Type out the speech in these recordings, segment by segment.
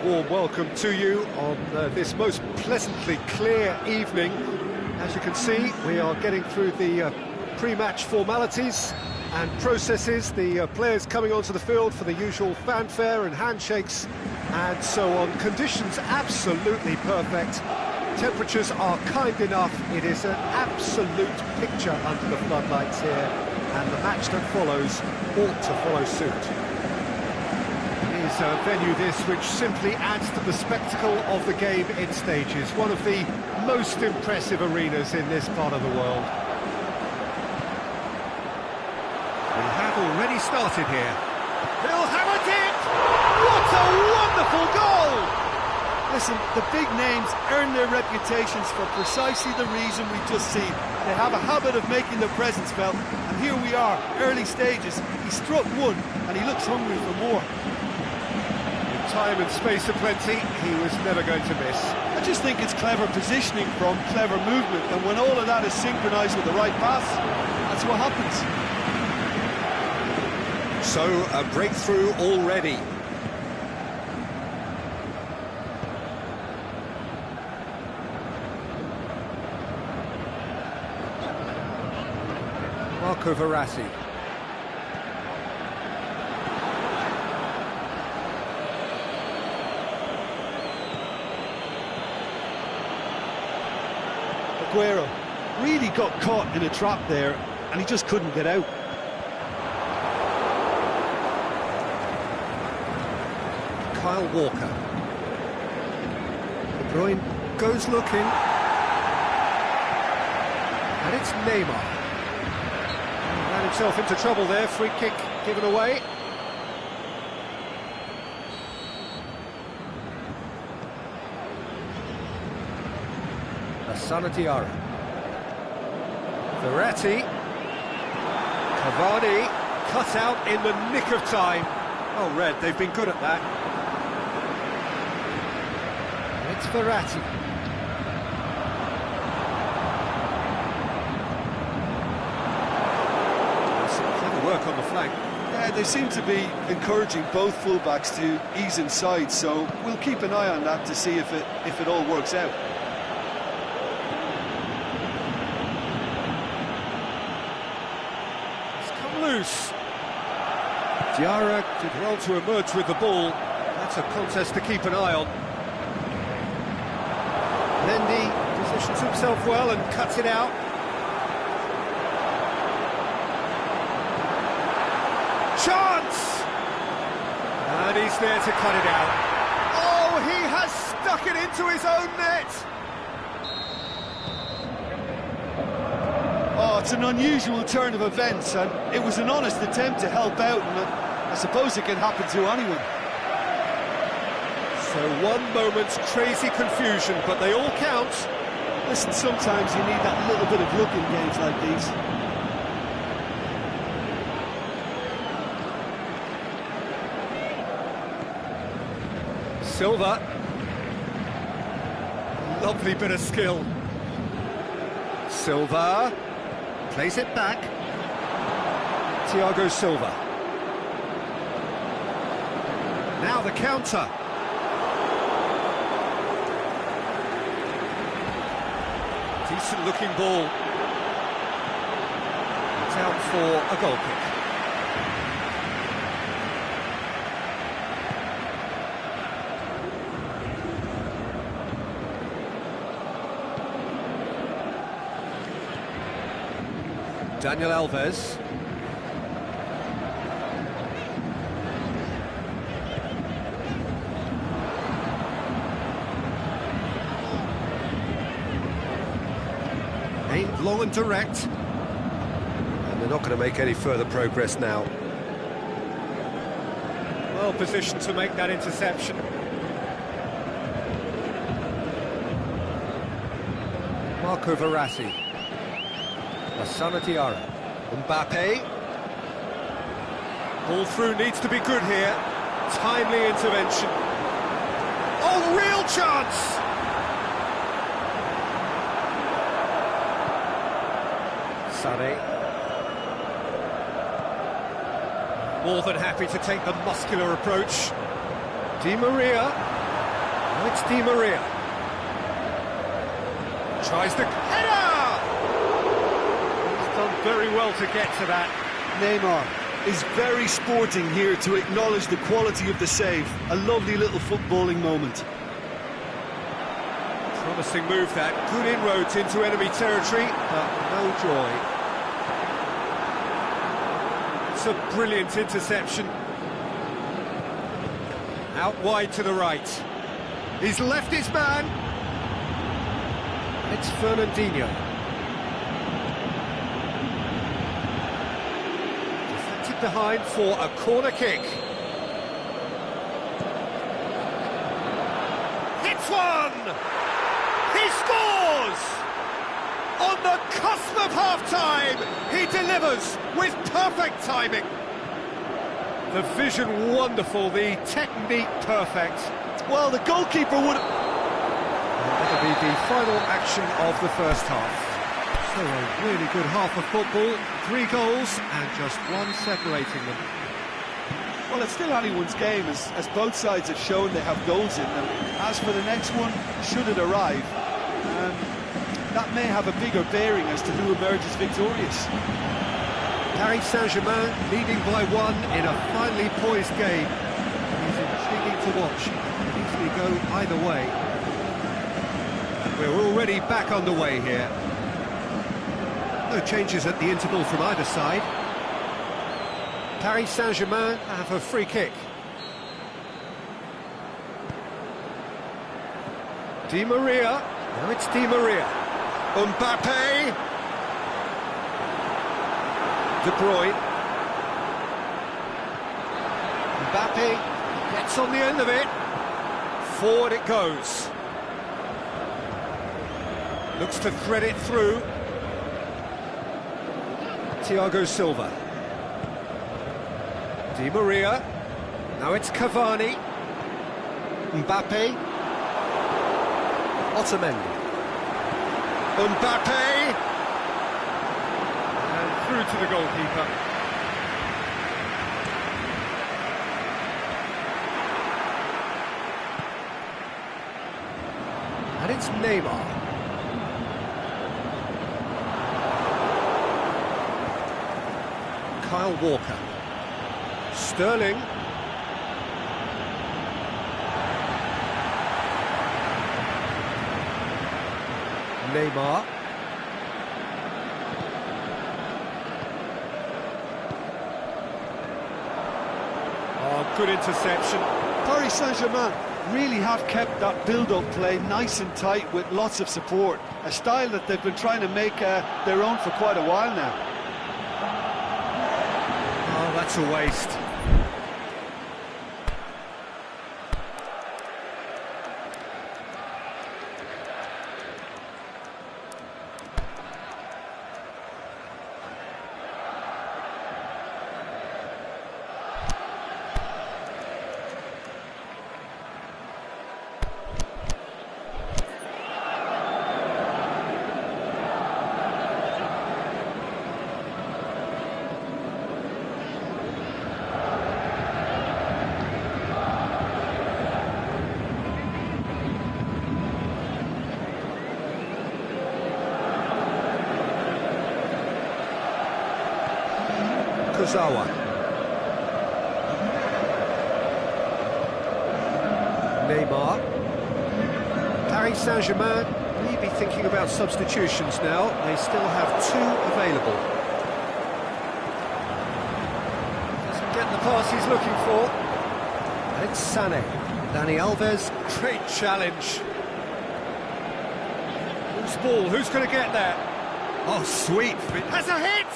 warm welcome to you on this most pleasantly clear evening. As you can see, we are getting through the pre-match formalities and processes, the players coming onto the field for the usual fanfare and handshakes and so on. Conditions absolutely perfect. Temperatures are kind enough. It is an absolute picture under the floodlights here, and the match that follows ought to follow suit. It is a venue this which simply adds to the spectacle of the game in stages. One of the most impressive arenas in this part of the world. We have already started here. He'll hammer it! What a wonderful goal! Listen, the big names earn their reputations for precisely the reason we've just seen. They have a habit of making their presence felt, and here we are, early stages. He struck one, and he looks hungry for more. With time and space aplenty, he was never going to miss. I just think it's clever positioning from clever movement, and when all of that is synchronised with the right pass, that's what happens. So, a breakthrough already. Marco Verratti. Aguero really got caught in a trap there, and he just couldn't get out. Kyle Walker. De Bruyne goes looking. And it's Neymar. Ran himself into trouble there, free kick given away. Lassana Diarra. Verratti. Cavani cut out in the nick of time. Oh, Red, they've been good at that. It's Verratti. Work on the flank. Yeah, they seem to be encouraging both fullbacks to ease inside, so we'll keep an eye on that to see if it all works out. It's come loose. Diarra did well to emerge with the ball. That's a contest to keep an eye on. Mendy positions himself well and cuts it out. Chance! And he's there to cut it out. Oh, he has stuck it into his own net! Oh, it's an unusual turn of events, and it was an honest attempt to help out, and I suppose it can happen to anyone. So one moment's crazy confusion, but they all count. Listen, sometimes you need that little bit of luck in games like these. Silva. Lovely bit of skill. Silva plays it back. Thiago Silva. Now the counter. Decent looking ball. It's out for a goal kick. Daniel Alves. Aimed long and direct. And they're not going to make any further progress now. Well positioned to make that interception. Marco Verratti. Lassana Diarra. Mbappe. Ball through needs to be good here. Timely intervention. Oh, real chance! Sané. More than happy to take the muscular approach. Di Maria. Now it's Di Maria. Tries the header! He's done very well to get to that. Neymar is very sporting here to acknowledge the quality of the save. A lovely little footballing moment. Promising move that. Good inroads into enemy territory, but no joy. It's a brilliant interception. Out wide to the right. He's left his man. It's Fernandinho. Deflected behind for a corner kick. Hits one! He scores! On the cusp of half-time, he delivers with perfect timing. The vision wonderful, the technique perfect. Well, the goalkeeper would... That'll be the final action of the first half. So a really good half of football, 3 goals and just one separating them. Well, it's still anyone's game, as both sides have shown they have goals in them. As for the next one, should it arrive, that may have a bigger bearing as to who emerges victorious. Paris Saint-Germain leading by 1 in a finely poised game. It's intriguing to watch. It could easily go either way. And we're already back underway here. No changes at the interval from either side. Paris Saint-Germain have a free kick. Di Maria. Now it's Di Maria. Mbappe. De Bruyne. Mbappe gets on the end of it. Forward it goes. Looks to thread it through. Thiago Silva. Di Maria. Now it's Cavani. Mbappe. Otamendi. Mbappe. Through to the goalkeeper. And it's Neymar. Kyle Walker. Sterling. Neymar. Good interception. Paris Saint-Germain really have kept that build-up play nice and tight with lots of support, a style that they've been trying to make their own for quite a while now. Oh, that's a waste. Kurzawa. Neymar. Paris Saint-Germain may be thinking about substitutions now. They still have 2 available. Doesn't get the pass he's looking for. And it's Sané. Dani Alves, great challenge. Who's ball? Who's going to get there? Oh, sweet. It has a hit!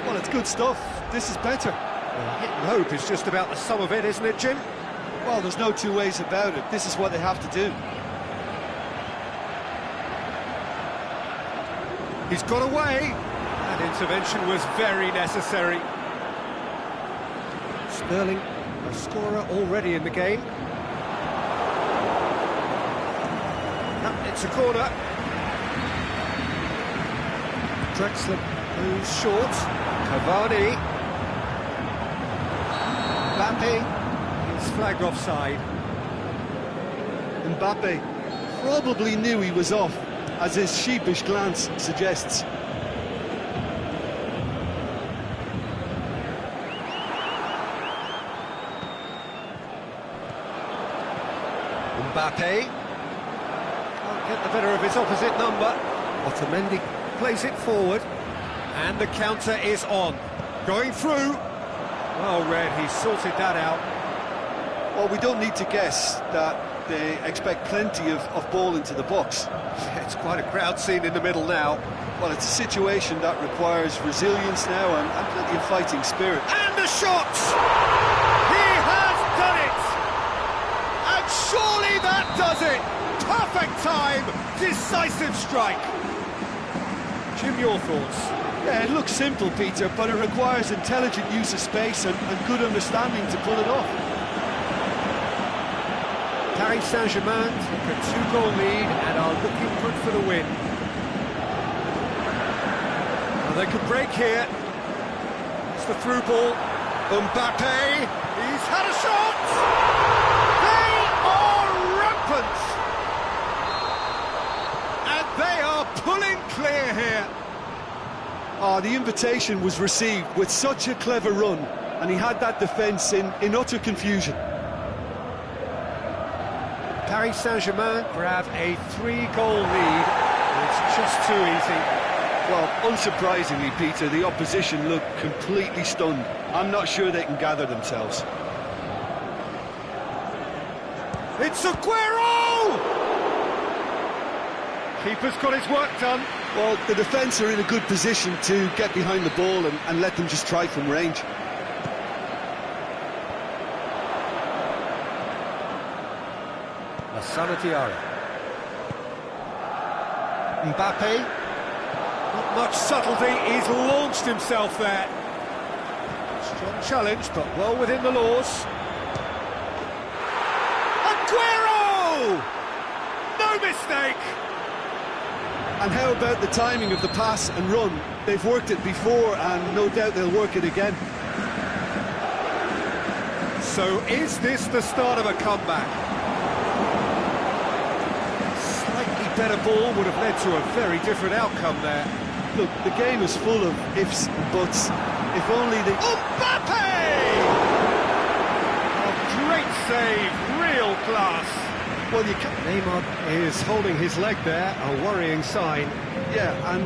Well, it's good stuff. This is better. Well, hit and hope is just about the sum of it, isn't it, Jim? Well, there's no 2 ways about it. This is what they have to do. He's got away. That intervention was very necessary. Sterling, a scorer already in the game. It's a corner. Drexler moves short. Cavani. Mbappe is flagged offside. Mbappe probably knew he was off, as his sheepish glance suggests. Mbappe can't get the better of his opposite number. Otamendi plays it forward, and the counter is on. Going through. Well read, he sorted that out. Well, we don't need to guess that they expect plenty of ball into the box. It's quite a crowd scene in the middle now. Well, it's a situation that requires resilience now and plenty of fighting spirit. And the shot! He has done it! And surely that does it! Perfect time! Decisive strike! Jim, your thoughts? Yeah, it looks simple, Peter, but it requires intelligent use of space and good understanding to pull it off. Paris Saint-Germain took a 2-goal lead and are looking good for the win. Well, they could break here. It's the through ball. Mbappe, he's had a shot! They are rampant! And they are pulling clear here. The invitation was received with such a clever run, and he had that defence in utter confusion. Paris Saint-Germain grab a 3-goal lead. It's just too easy. Well, unsurprisingly, Peter, the opposition look completely stunned. I'm not sure they can gather themselves. It's Aguero! Keeper's got his work done. Well, the defence are in a good position to get behind the ball and let them just try from range. Lassana Diarra. Mbappe. Not much subtlety, he's launched himself there. Strong challenge, but well within the laws. Aguero! No mistake! And how about the timing of the pass and run? They've worked it before, and no doubt they'll work it again. So is this the start of a comeback? Slightly better ball would have led to a very different outcome there. Look, the game is full of ifs and buts. If only they... Mbappe! Oh, great save, real class. Well, you can't... Neymar is holding his leg there, a worrying sign. Yeah, and,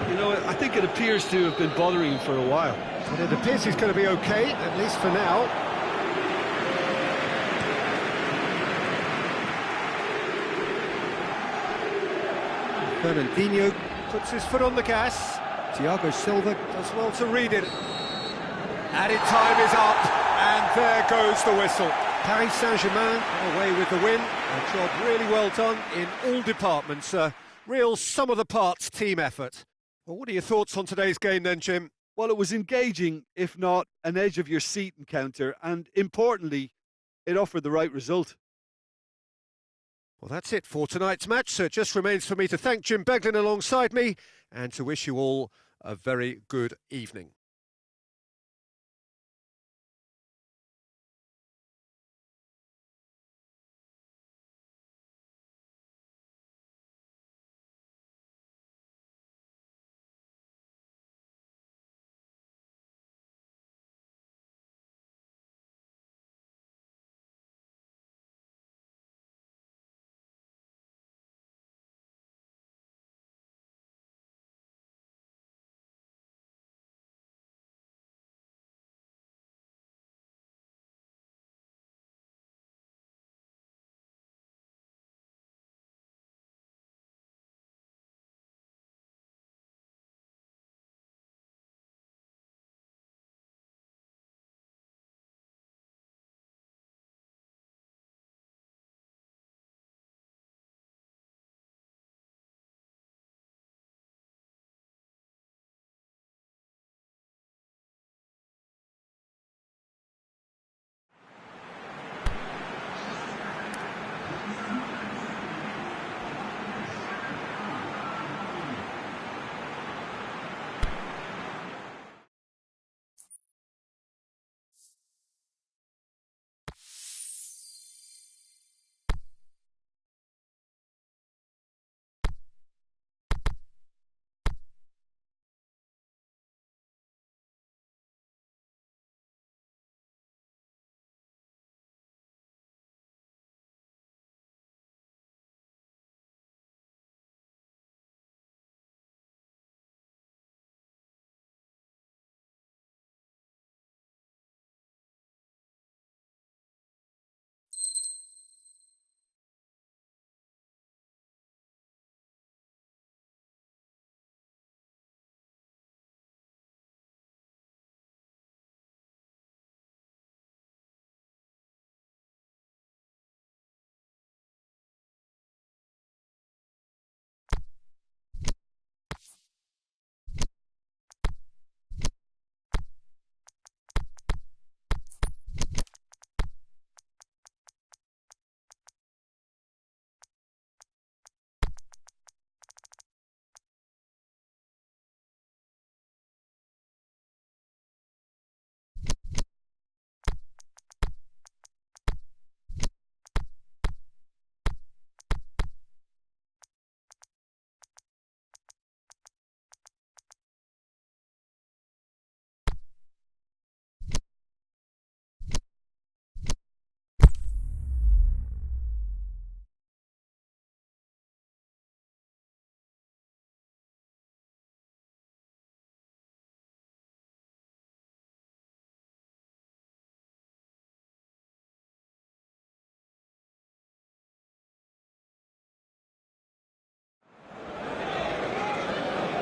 you know, I think it appears to have been bothering him for a while. But it appears he's going to be okay, at least for now. Fernandinho puts his foot on the gas. Thiago Silva does well to read it. Added time is up, and there goes the whistle. Paris Saint-Germain away with the win. A job really well done in all departments. A real sum-of-the-parts team effort. Well, what are your thoughts on today's game then, Jim? Well, it was engaging, if not an edge-of-your-seat encounter, and importantly, it offered the right result. Well, that's it for tonight's match, so it just remains for me to thank Jim Beglin alongside me and to wish you all a very good evening.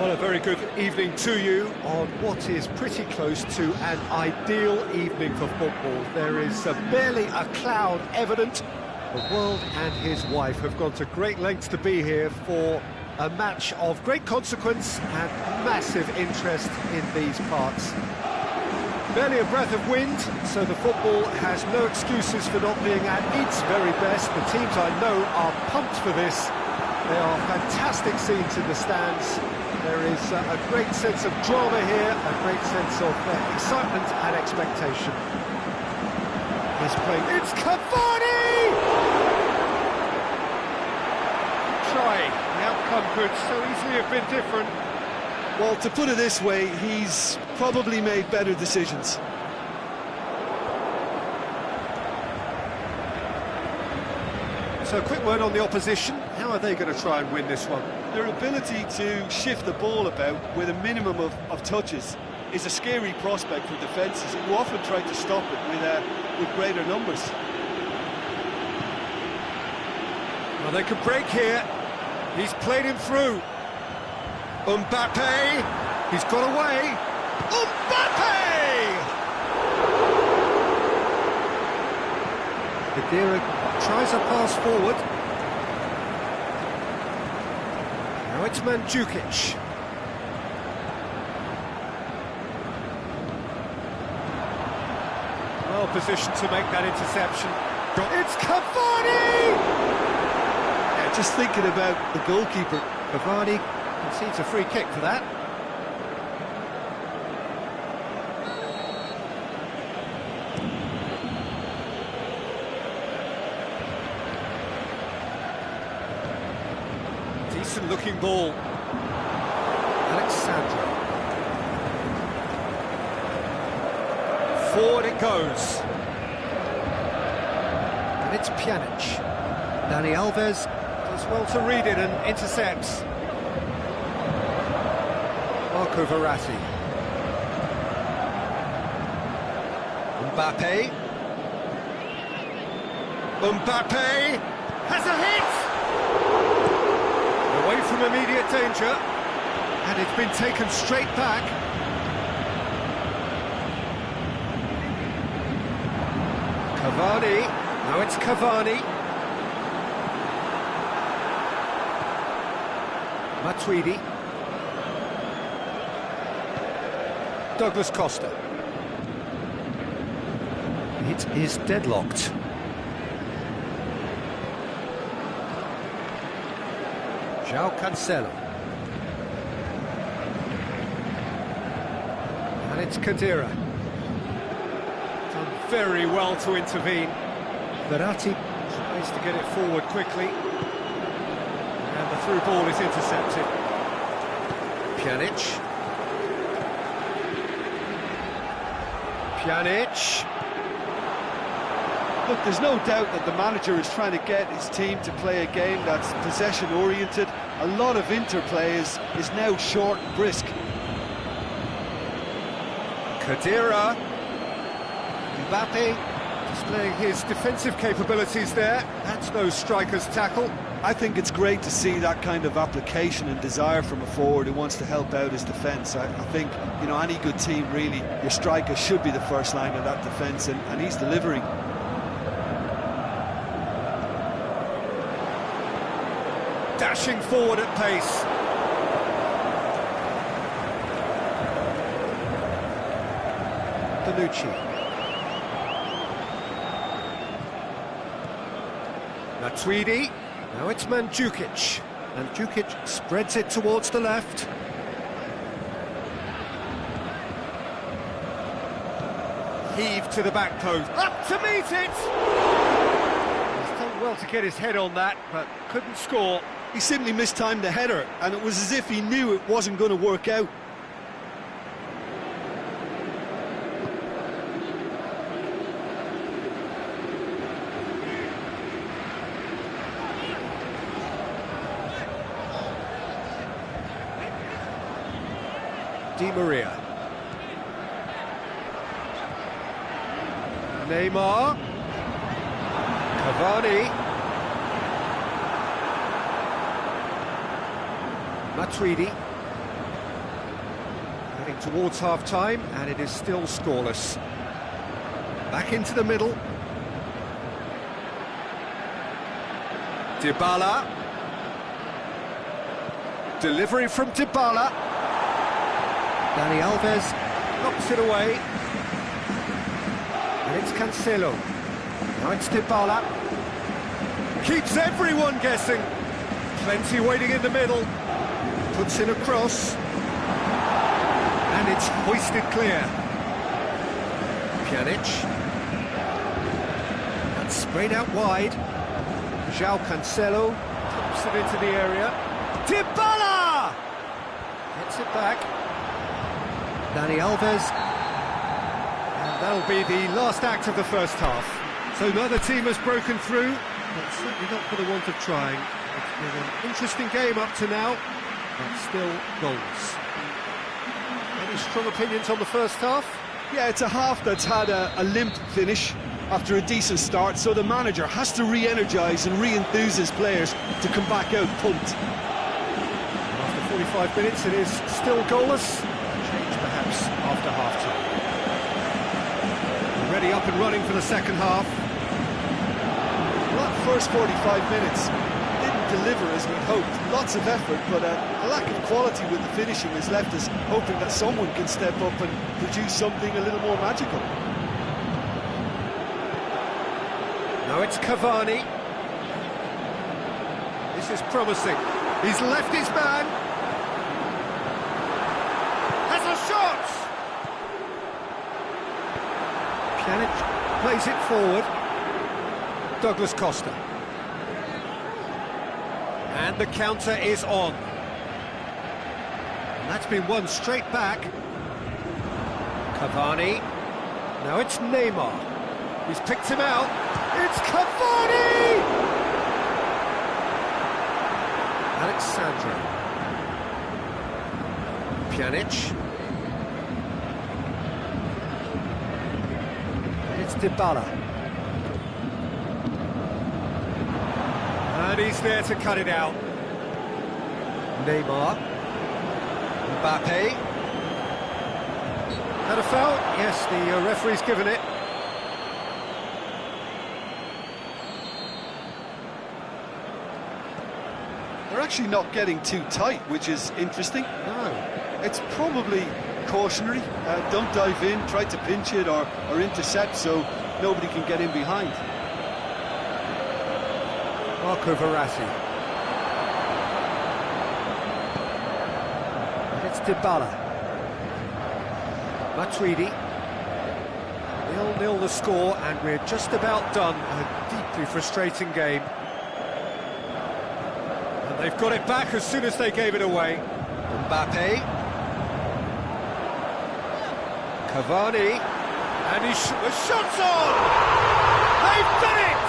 Well, a very good evening to you on what is pretty close to an ideal evening for football. There is barely a cloud evident. The world and his wife have gone to great lengths to be here for a match of great consequence and massive interest in these parts. Barely a breath of wind, so the football has no excuses for not being at its very best. The teams I know are pumped for this. There are fantastic scenes in the stands. There is a great sense of drama here, a great sense of excitement and expectation. He's playing. It's Cavani! Trying. The outcome could so easily have been different. Well, to put it this way, he's probably made better decisions. So a quick word on the opposition. How are they going to try and win this one? Their ability to shift the ball about with a minimum of touches is a scary prospect for defences who often try to stop it with greater numbers. Well, they could break here. He's played him through. Mbappe, he's got away. Mbappe! Khedira tries a pass forward. Now it's Mandzukic. Well positioned to make that interception. It's Cavani! Yeah, just thinking about the goalkeeper. Cavani concedes a free kick for that. Decent looking ball. Alexandro. Forward it goes. And it's Pjanic. Dani Alves does well to read it and intercepts. Marco Verratti. Mbappe. Mbappe has a hit! Away from immediate danger. And it's been taken straight back. Cavani. Now it's Cavani. Matuidi. Douglas Costa. It is deadlocked. João Cancelo. And it's Khedira. Done very well to intervene. Verratti tries to get it forward quickly. And the through ball is intercepted. Pjanic. Pjanic. Look, there's no doubt that the manager is trying to get his team to play a game that's possession-oriented. A lot of interplay is now short and brisk. Khedira. Mbappe displaying his defensive capabilities there. That's no striker's tackle. I think it's great to see that kind of application and desire from a forward who wants to help out his defence. I think, you know, any good team, really, your striker should be the first line of that defence, and he's delivering. Dashing forward at pace. Bonucci. Matuidi. Now it's Mandzukic. Mandzukic spreads it towards the left. Heave to the back post. Up to meet it! He's done well to get his head on that, but couldn't score. He simply mistimed the header, and it was as if he knew it wasn't going to work out. Di Maria. Neymar. Cavani. Matuidi. Heading towards half-time, and it is still scoreless. Back into the middle. Dybala. Delivery from Dybala. Dani Alves knocks it away. And it's Cancelo. Now it's Dybala. Keeps everyone guessing. Plenty waiting in the middle. Puts in a cross. And it's hoisted clear. Pjanic. And sprayed out wide. João Cancelo pumps it into the area. Dybala! Gets it back. Dani Alves. And that'll be the last act of the first half. So neither team has broken through, but certainly not for the want of trying. It's been an interesting game up to now, but still goals. Any strong opinions on the first half? Yeah, it's a half that's had a limp finish after a decent start, so the manager has to re-energise and re-enthuse his players to come back out pumped. After 45 minutes, it is still goalless. Change perhaps after half-time. Already up and running for the second half. Well, that first 45 minutes didn't deliver as we'd hoped. Lots of effort, but a lack of quality with the finishing has left us hoping that someone can step up and produce something a little more magical. Now it's Cavani. This is promising. He's left his man. Has a shot! Pjanic plays it forward. Douglas Costa. And the counter is on. And that's been won straight back. Cavani. Now it's Neymar. He's picked him out. It's Cavani! Alexandra. Pjanic. And it's Dybala. And he's there to cut it out. Neymar. Mbappe. Had a foul? Yes, the referee's given it. They're actually not getting too tight, which is interesting. No. It's probably cautionary. Don't dive in, try to pinch it or intercept so nobody can get in behind. Marco Verratti. And it's Dybala. Matuidi. 0-0 the score, and we're just about done. A deeply frustrating game. And they've got it back as soon as they gave it away. Mbappe. Cavani. And the shot's on! They've done it!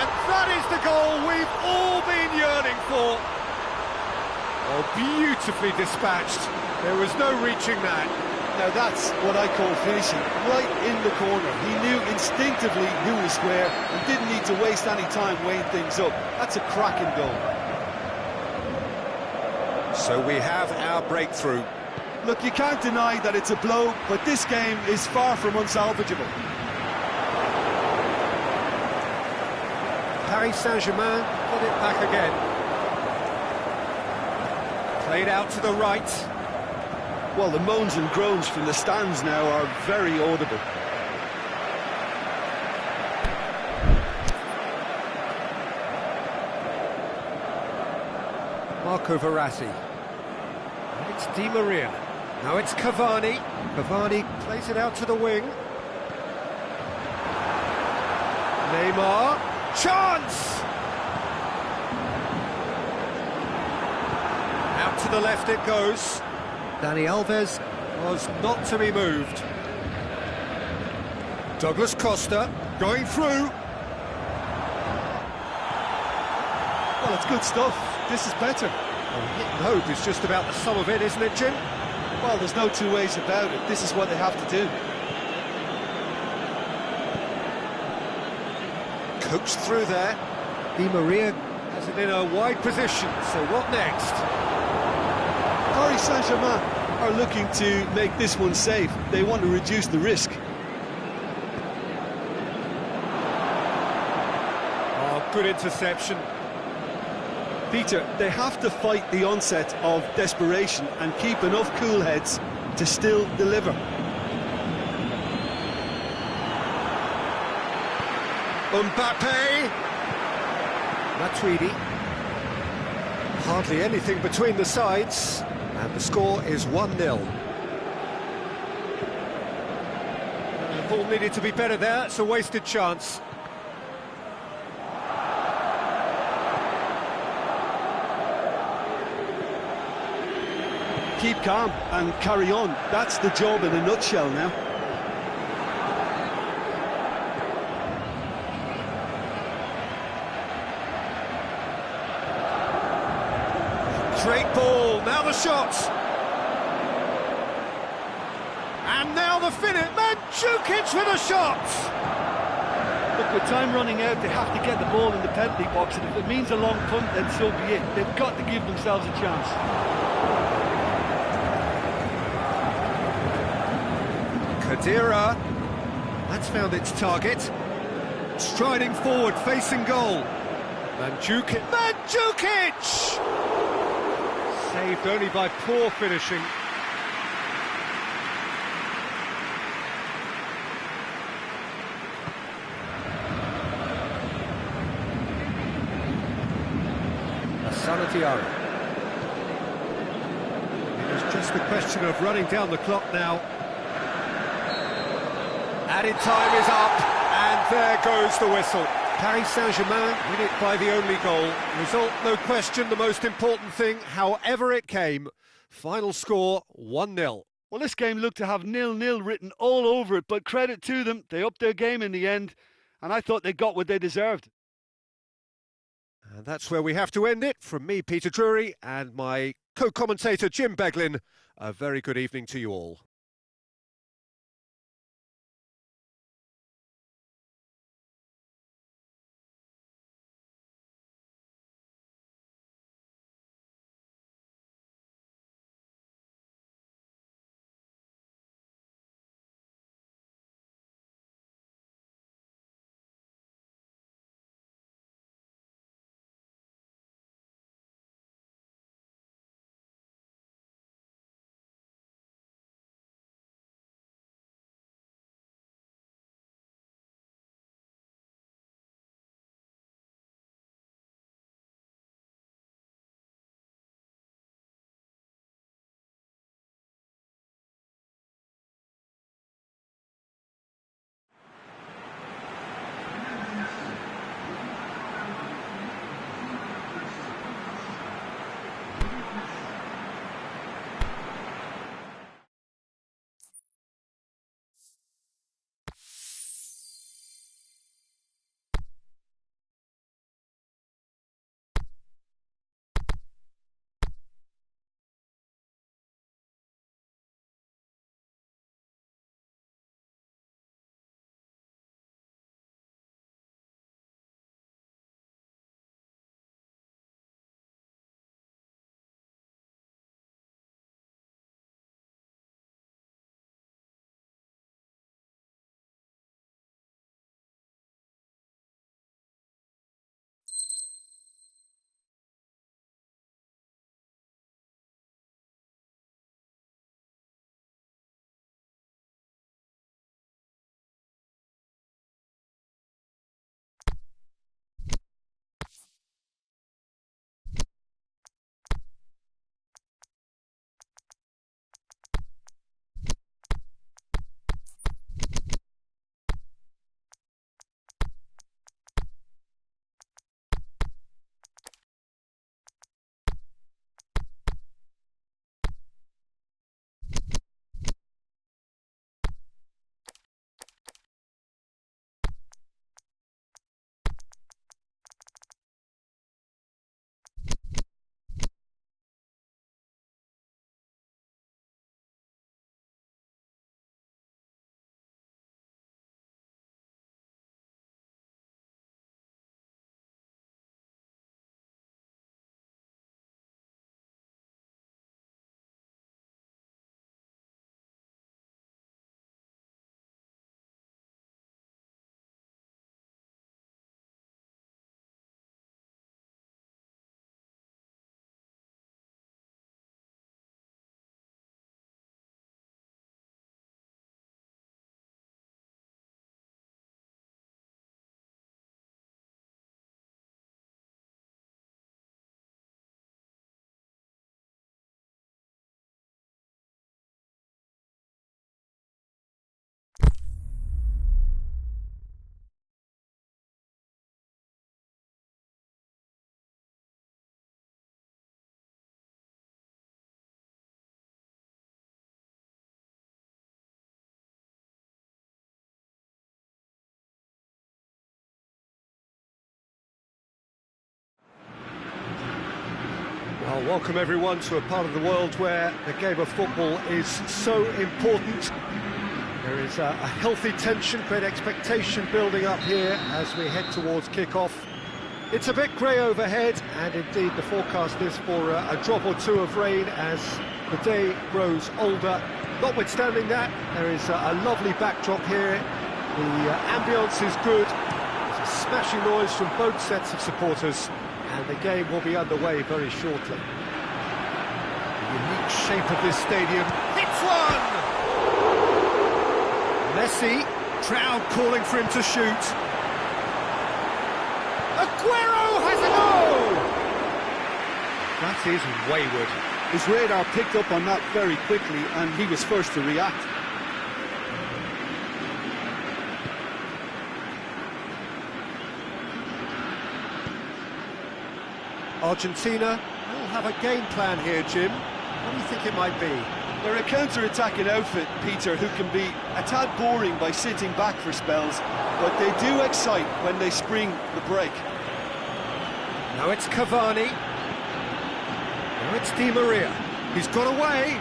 And that is the goal we've all been yearning for. Oh, beautifully dispatched. There was no reaching that. Now that's what I call finishing, right in the corner. He knew instinctively who was where and didn't need to waste any time weighing things up. That's a cracking goal. So we have our breakthrough. Look, you can't deny that it's a blow, but this game is far from unsalvageable. Paris Saint-Germain got it back again. Played out to the right. Well, the moans and groans from the stands now are very audible. Marco Verratti. And it's Di Maria. Now it's Cavani. Cavani plays it out to the wing. Neymar. Chance! Out to the left it goes. Dani Alves was not to be moved. Douglas Costa going through. Well, it's good stuff. This is better. Well, hit and hope is just about the sum of it, isn't it, Jim? Well, there's no two ways about it. This is what they have to do. Coaxed through there. Di Maria has it in a wide position, so what next? Paris Saint-Germain are looking to make this one safe. They want to reduce the risk. Oh, good interception. Peter, they have to fight the onset of desperation and keep enough cool heads to still deliver. Mbappe. Matuidi. Hardly anything between the sides, and the score is 1-0. The ball needed to be better there, it's a wasted chance. Keep calm and carry on. That's the job in a nutshell now. Great ball, now the shot. And now the finish, Mandzukic with a shot. Look, with time running out, they have to get the ball in the penalty box, and if it means a long punt, then so be it. They've got to give themselves a chance. Khedira, that's found its target. Striding forward, facing goal. Mandzukic! Saved only by poor finishing. Asana Diarra. It's just a question of running down the clock now. Added time is up, and there goes the whistle. Paris Saint-Germain win it by the only goal. Result, no question, the most important thing, however it came. Final score, 1-0. Well, this game looked to have 0-0 written all over it, but credit to them, they upped their game in the end, and I thought they got what they deserved. And that's where we have to end it. From me, Peter Drury, and my co-commentator, Jim Beglin, a very good evening to you all. Well, welcome everyone to a part of the world where the game of football is so important. There is a healthy tension, great expectation building up here as we head towards kick-off. It's a bit grey overhead, and indeed the forecast is for a drop or two of rain as the day grows older. Notwithstanding that, there is a lovely backdrop here. The ambience is good. There's a smashing noise from both sets of supporters, and the game will be underway very shortly. The unique shape of this stadium. Hits one! Messi, crowd calling for him to shoot. Aguero has a goal! That is wayward. His radar picked up on that very quickly, and he was first to react. Argentina will have a game plan here, Jim. What do you think it might be? They're a counter-attacking outfit, Peter, who can be a tad boring by sitting back for spells, but they do excite when they spring the break. Now it's Cavani. Now it's Di Maria. He's got away.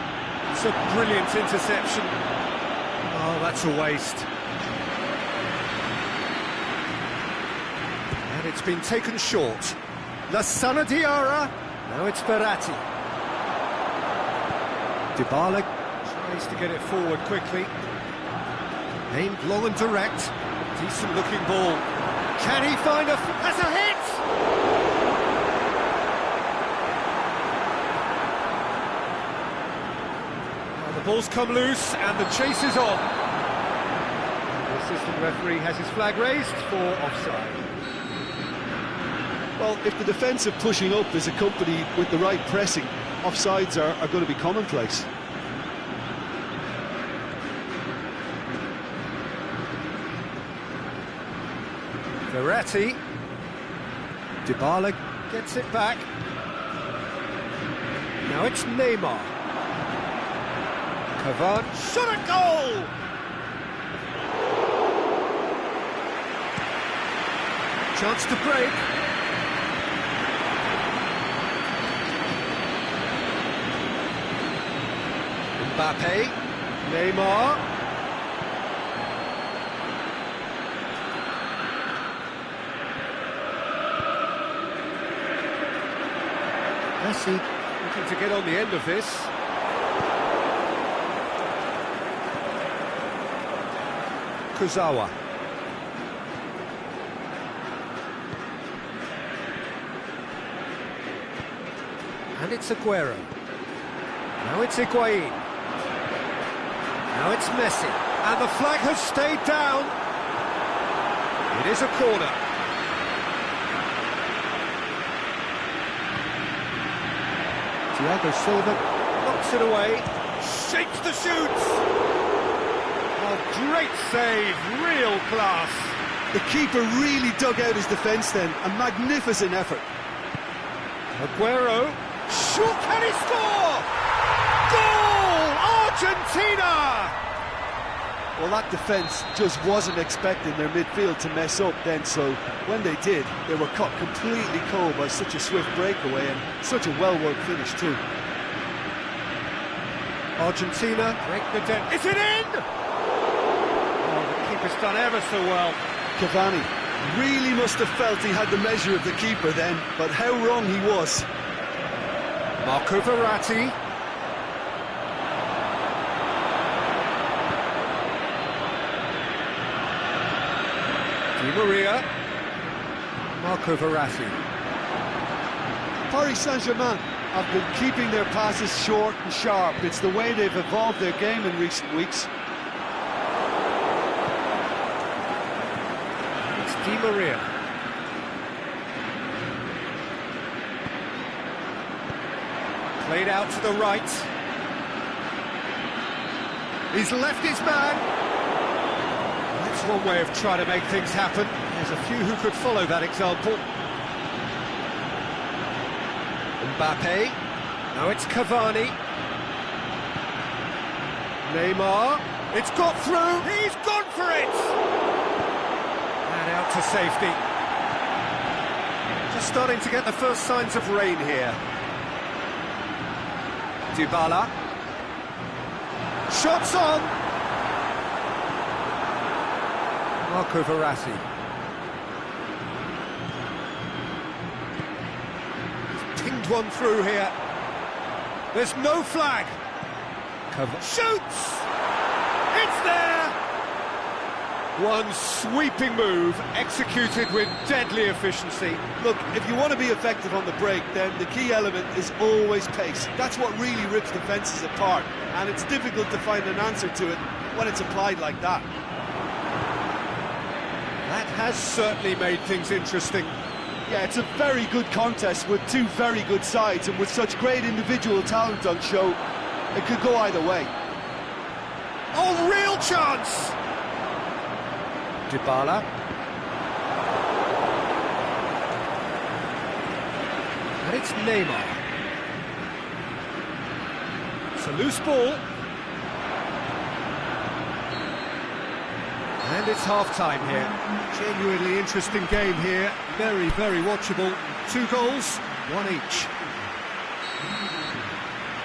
It's a brilliant interception. Oh, that's a waste. And it's been taken short. Lassana Diarra. Now it's Verratti. Dybala tries to get it forward quickly. Aimed long and direct. Decent looking ball. Can he find has a hit? Well, the ball's come loose and the chase is on. The assistant referee has his flag raised for offside. Well, if the defensive pushing up is accompanied with the right pressing, offsides are going to be commonplace. Verratti. Dybala gets it back. Now it's Neymar. Cavani. Shot a goal! Chance to break. Mbappe, Neymar. Messi looking to get on the end of this. Kurzawa. And it's Aguero. Now it's Higuain. Now it's Messi, and the flag has stayed down. It is a corner. Thiago Silva knocks it away, shapes the shoots. Oh, great save, real class. The keeper really dug out his defence then, a magnificent effort. Aguero, sure, can he score? Goal! Argentina! Well, that defence just wasn't expecting their midfield to mess up then, so when they did, they were cut completely cold by such a swift breakaway and such a well-worked finish too. Argentina break the dent. Is it in? Oh, the keeper's done ever so well. Cavani really must have felt he had the measure of the keeper then, but how wrong he was. Marco Verratti. Di Maria. Marco Verratti. Paris Saint-Germain have been keeping their passes short and sharp. It's the way they've evolved their game in recent weeks. It's Di Maria. Played out to the right. He's left his man. That's one way of trying to make things happen. There's a few who could follow that example. Mbappe. Now it's Cavani. Neymar. It's got through. He's gone for it. And out to safety. Just starting to get the first signs of rain here. Dybala. Shots on! Marco Verratti. He's pinged one through here. There's no flag. Shoots! It's there! One sweeping move, executed with deadly efficiency. Look, if you want to be effective on the break, then the key element is always pace. That's what really rips defences apart, and it's difficult to find an answer to it when it's applied like that. That has certainly made things interesting. Yeah, it's a very good contest with two very good sides, and with such great individual talent on show, it could go either way. Oh, real chance! Dybala. And it's Neymar. It's a loose ball. And it's half-time here. Genuinely interesting game here. Very, very watchable. 2 goals, 1 each.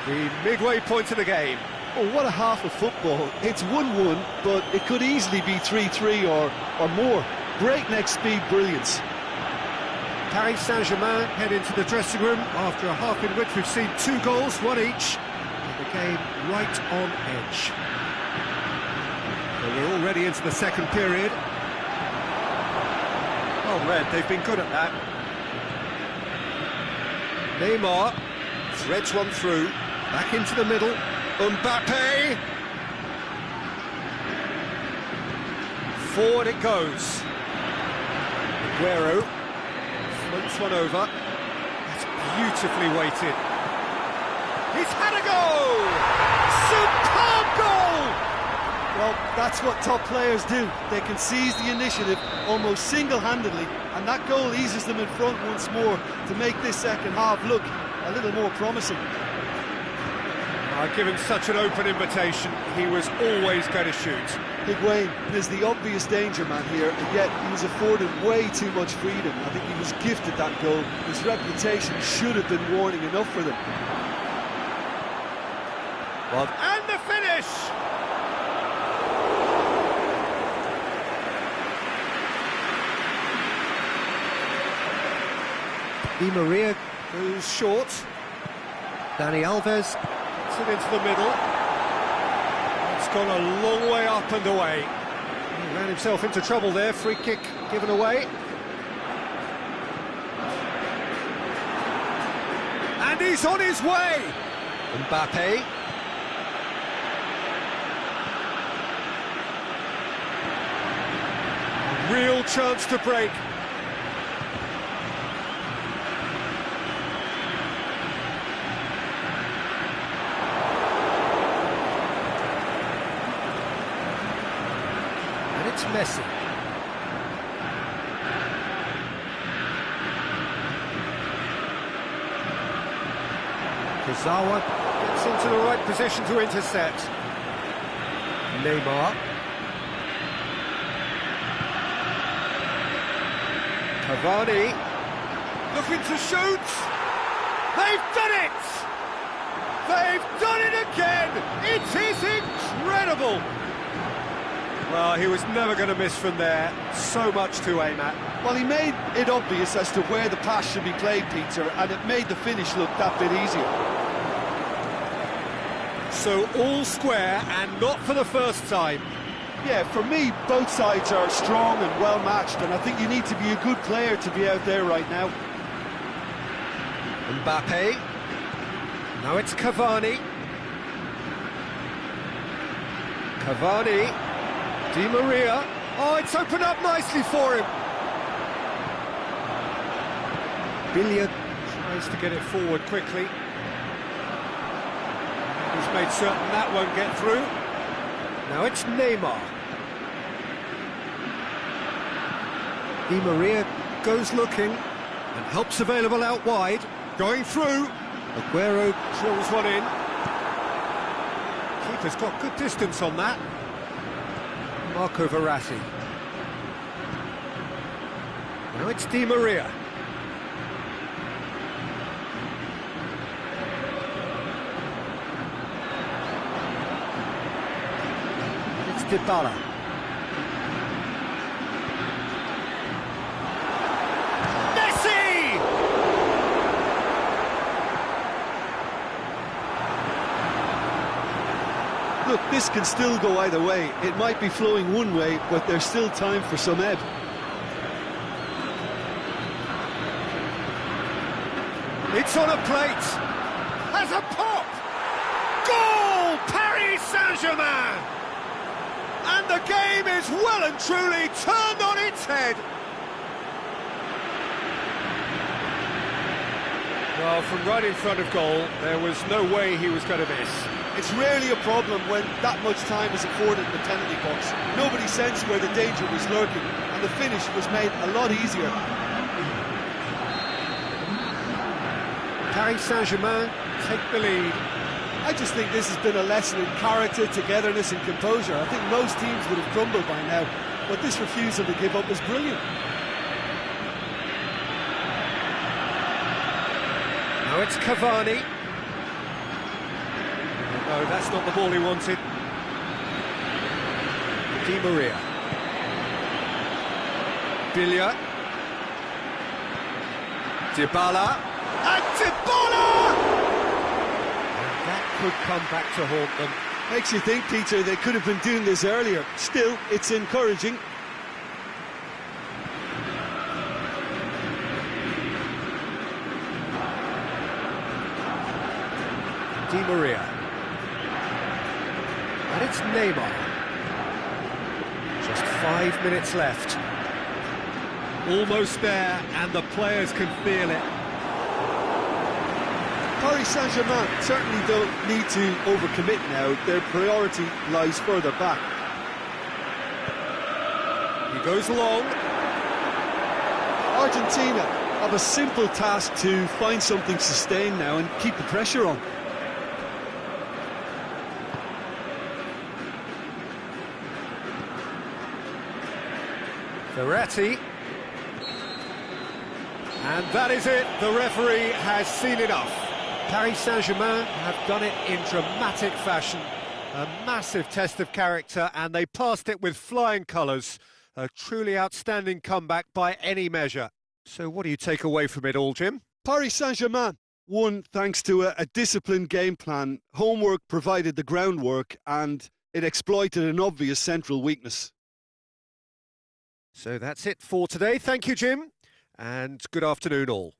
The midway point of the game. Oh, what a half of football. It's 1-1, but it could easily be 3-3 or more. Breakneck speed brilliance. Paris Saint-Germain head into the dressing room after a half in which we've seen 2 goals, 1 each. And the game right on edge. So we're already into the second period. Oh, Red, they've been good at that. Neymar threads one through, back into the middle. Mbappe! Forward it goes. Aguero floats one over. That's beautifully weighted. He's had a goal! Superb goal! Well, that's what top players do. They can seize the initiative almost single-handedly, and that goal eases them in front once more to make this second half look a little more promising. Given such an open invitation, he was always going to shoot. Higuain is the obvious danger man here, and yet he was afforded way too much freedom. I think he was gifted that goal. His reputation should have been warning enough for them. Well, and the finish! Di Maria goes short. Dani Alves it into the middle. It's gone a long way up and away. He ran himself into trouble there. Free kick given away. And he's on his way. Mbappe. Real chance to break. It's Messi. Kurzawa gets into the right position to intercept. Neymar. Cavani. Looking to shoot. They've done it! They've done it again! It is incredible! Well, he was never going to miss from there. So much to aim at. Well, he made it obvious as to where the pass should be played, Peter, and it made the finish look that bit easier. So all square, and not for the first time. Yeah, for me, both sides are strong and well-matched, and I think you need to be a good player to be out there right now. Mbappe. Now it's Cavani. Cavani. Di Maria. Oh, it's opened up nicely for him. Billiard tries to get it forward quickly. He's made certain that won't get through. Now it's Neymar. Di Maria goes looking and helps available out wide. Going through. Aguero drills one in. Keeper's got good distance on that. Marco Verratti. Now it's Di Maria. Dybala. Messi! Look, this can still go either way. It might be flowing one way, but there's still time for some ebb. It's on a plate. Has a pop. Goal! Paris Saint-Germain! And the game is well and truly turned on its head. Well, from right in front of goal, there was no way he was going to miss. It's rarely a problem when that much time is afforded in the penalty box. Nobody sensed where the danger was lurking, and the finish was made a lot easier. Paris Saint-Germain take the lead. I just think this has been a lesson in character, togetherness and composure. I think most teams would have crumbled by now, but this refusal to give up is brilliant. Now it's Cavani. No, that's not the ball he wanted. Di Maria. Biglia. Dybala. And Dybala! And that could come back to haunt them. Makes you think, Peter, they could have been doing this earlier. Still, it's encouraging. Di Maria. And it's Neymar. Just 5 minutes left. Almost there, and the players can feel it. Paris Saint-Germain certainly don't need to overcommit now. Their priority lies further back. He goes long. Argentina have a simple task to find something sustained now and keep the pressure on. Verratti. And that is it. The referee has seen enough. Paris Saint-Germain have done it in dramatic fashion. A massive test of character, and they passed it with flying colours. A truly outstanding comeback by any measure. So what do you take away from it all, Jim? Paris Saint-Germain won thanks to a disciplined game plan. Homework provided the groundwork, and it exploited an obvious central weakness. So that's it for today. Thank you, Jim, and good afternoon all.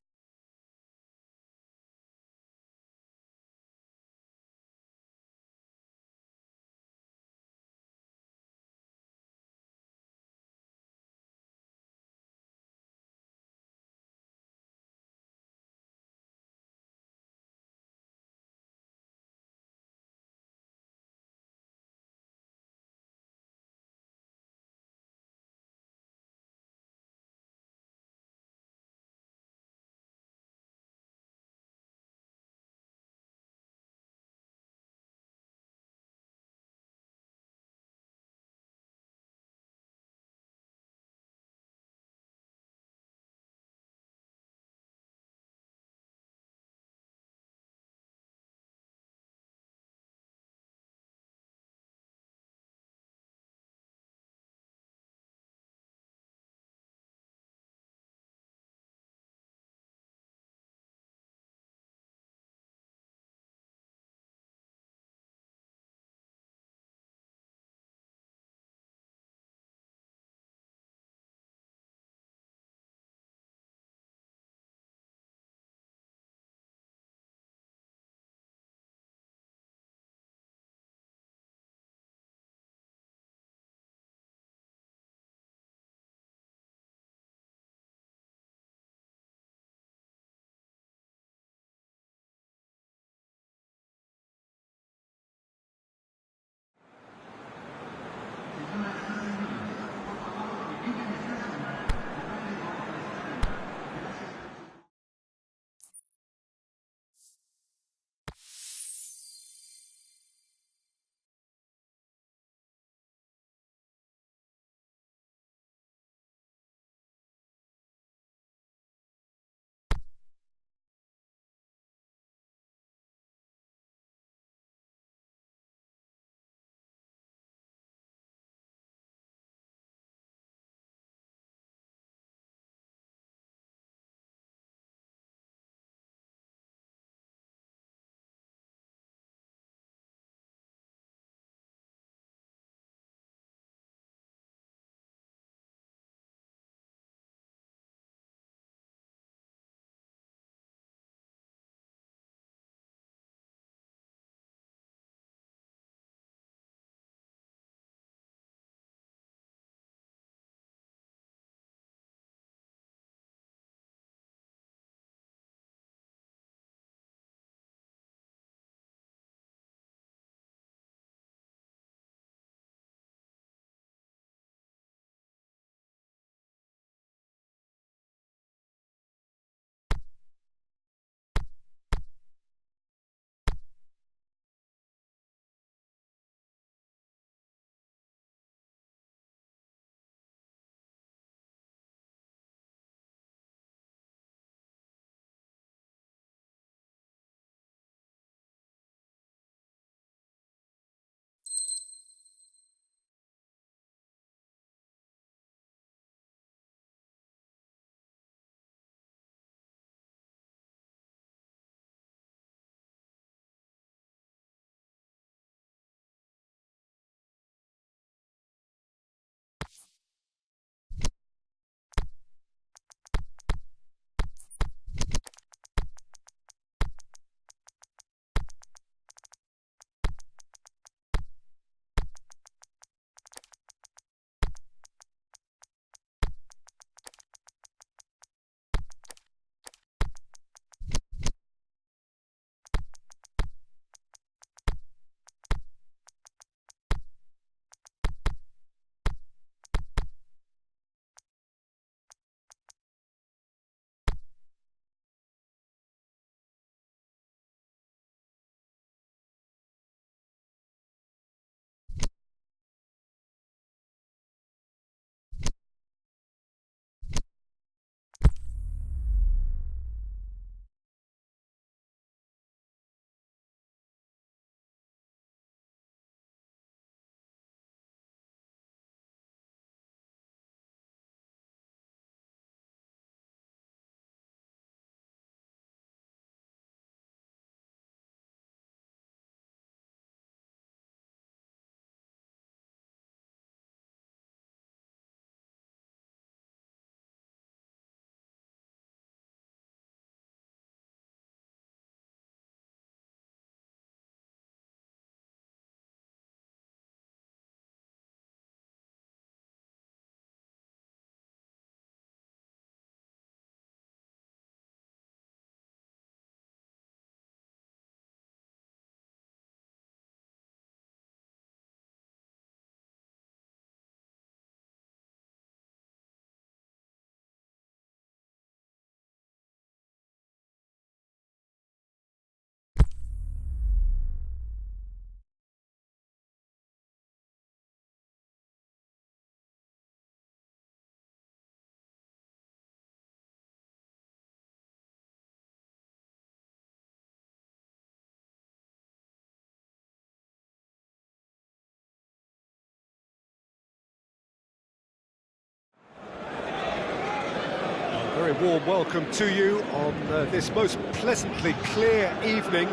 warm welcome to you on this most pleasantly clear evening.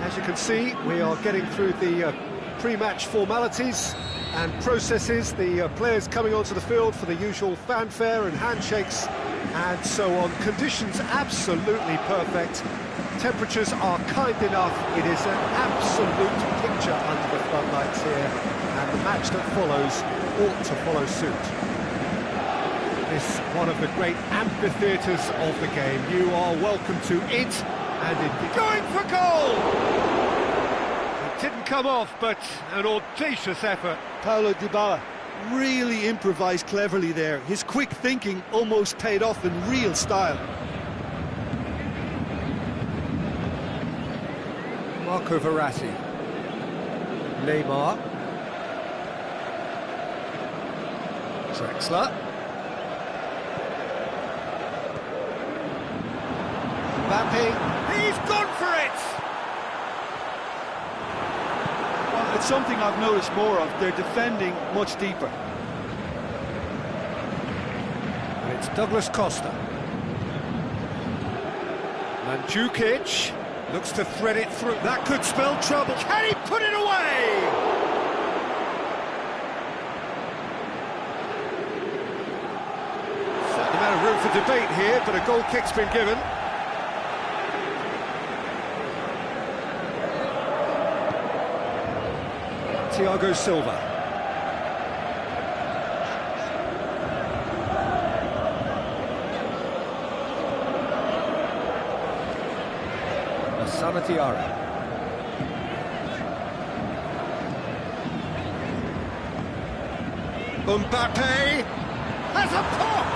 As you can see, we are getting through the pre-match formalities and processes, the players coming onto the field for the usual fanfare and handshakes and so on. Conditions absolutely perfect. Temperatures are kind enough. It is an absolute picture under the floodlights here, and the match that follows ought to follow suit. This one of the great amphitheatres of the game. You are welcome to it, and it going for goal! It didn't come off, but an audacious effort. Paulo Dybala really improvised cleverly there. His quick thinking almost paid off in real style. Marco Verratti. Neymar. Drexler. Mbappe. He's gone for it! Well, it's something I've noticed more of. They're defending much deeper. And it's Douglas Costa. Mandzukic looks to thread it through. That could spell trouble. Can he put it away? Certain amount of room for debate here, but a goal kick's been given. Thiago Silva. Asana Diarra. Mbappe has a pop!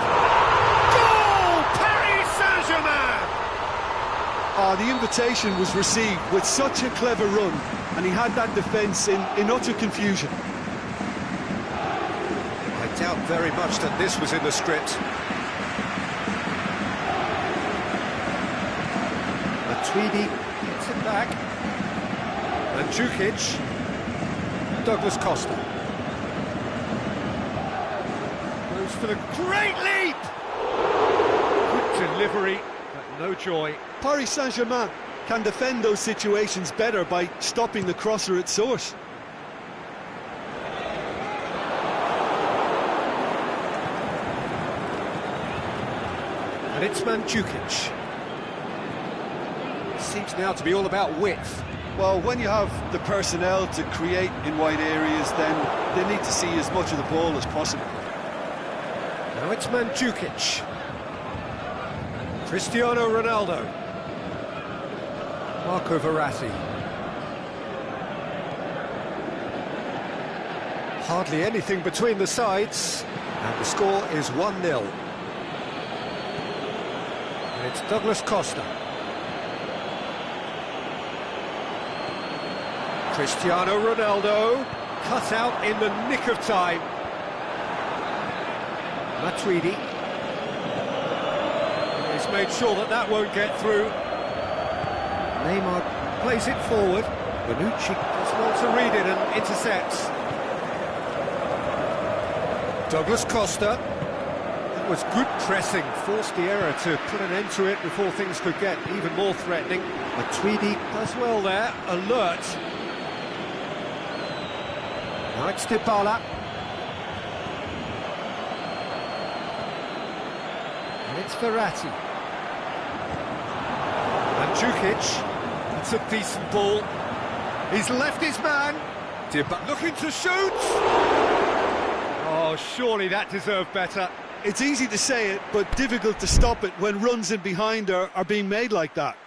Goal! Paris Saint-Germain! The invitation was received with such a clever run, and he had that defence in utter confusion. I doubt very much that this was in the script. Matuidi gets it back. Mandzukic. Douglas Costa. Goes for the great leap! Good delivery, but no joy. Paris Saint-Germain can defend those situations better by stopping the crosser at source. And it's Mandzukic. Seems now to be all about width. Well, when you have the personnel to create in wide areas, then they need to see as much of the ball as possible. Now it's Mandzukic. Cristiano Ronaldo. Marco Verratti. Hardly anything between the sides, and the score is 1-0. And it's Douglas Costa. Cristiano Ronaldo, cut out in the nick of time. Matuidi. He's made sure that that won't get through. Neymar plays it forward. Bonucci does well to read it and intercepts. Douglas Costa. That was good pressing. Forced the error to put an end to it before things could get even more threatening. Matuidi does well there. Alert. Now it's Dybala. And it's Verratti. Mandzukic. It's a decent ball. He's left his man. Dybala looking to shoot. Oh, surely that deserved better. It's easy to say it, but difficult to stop it when runs in behind are being made like that.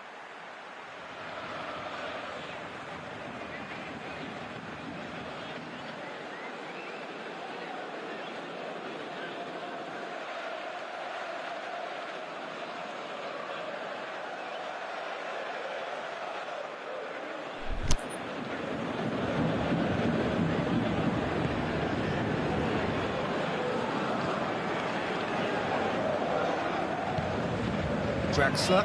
Drexler.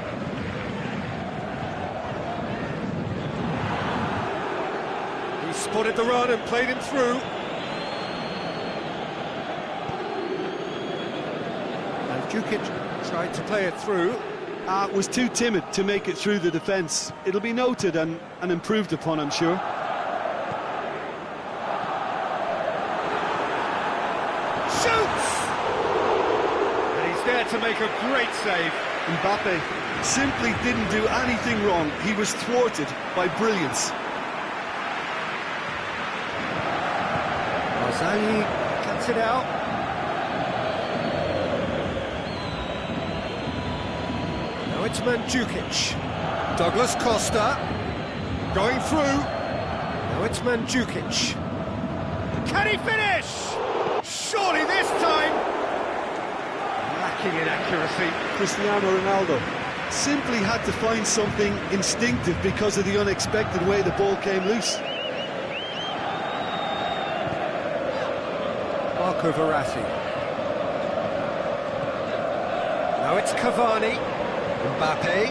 He spotted the run and played him through. Mandzukic Tried to play it through. Was too timid to make it through the defence. It'll be noted and improved upon, I'm sure. Shoots! And he's there to make a great save. Mbappe simply didn't do anything wrong. He was thwarted by brilliance. Barzagli cuts it out. Now it's Mandzukic. Douglas Costa going through. Now it's Mandzukic. Can he finish? Surely this time. Lacking in accuracy. Cristiano Ronaldo simply had to find something instinctive because of the unexpected way the ball came loose. Marco Verratti. Now it's Cavani. Mbappe.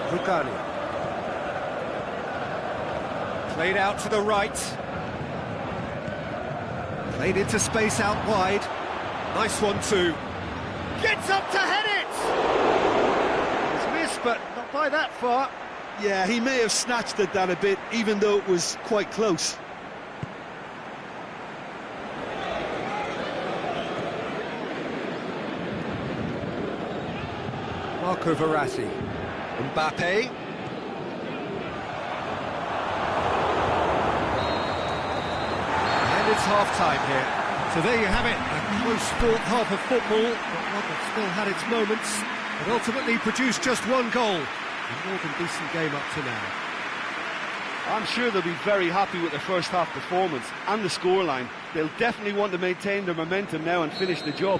Rugani. Played out to the right. Played into space out wide. Nice one too. Gets up to head it! It's missed, but not by that far. Yeah, he may have snatched at that a bit, even though it was quite close. Marco Verratti. Mbappe. And it's half-time here. So there you have it, a close-fought half of football, but one that still had its moments, but ultimately produced just one goal. A more than decent game up to now. I'm sure they'll be very happy with the first half performance and the scoreline. They'll definitely want to maintain their momentum now and finish the job.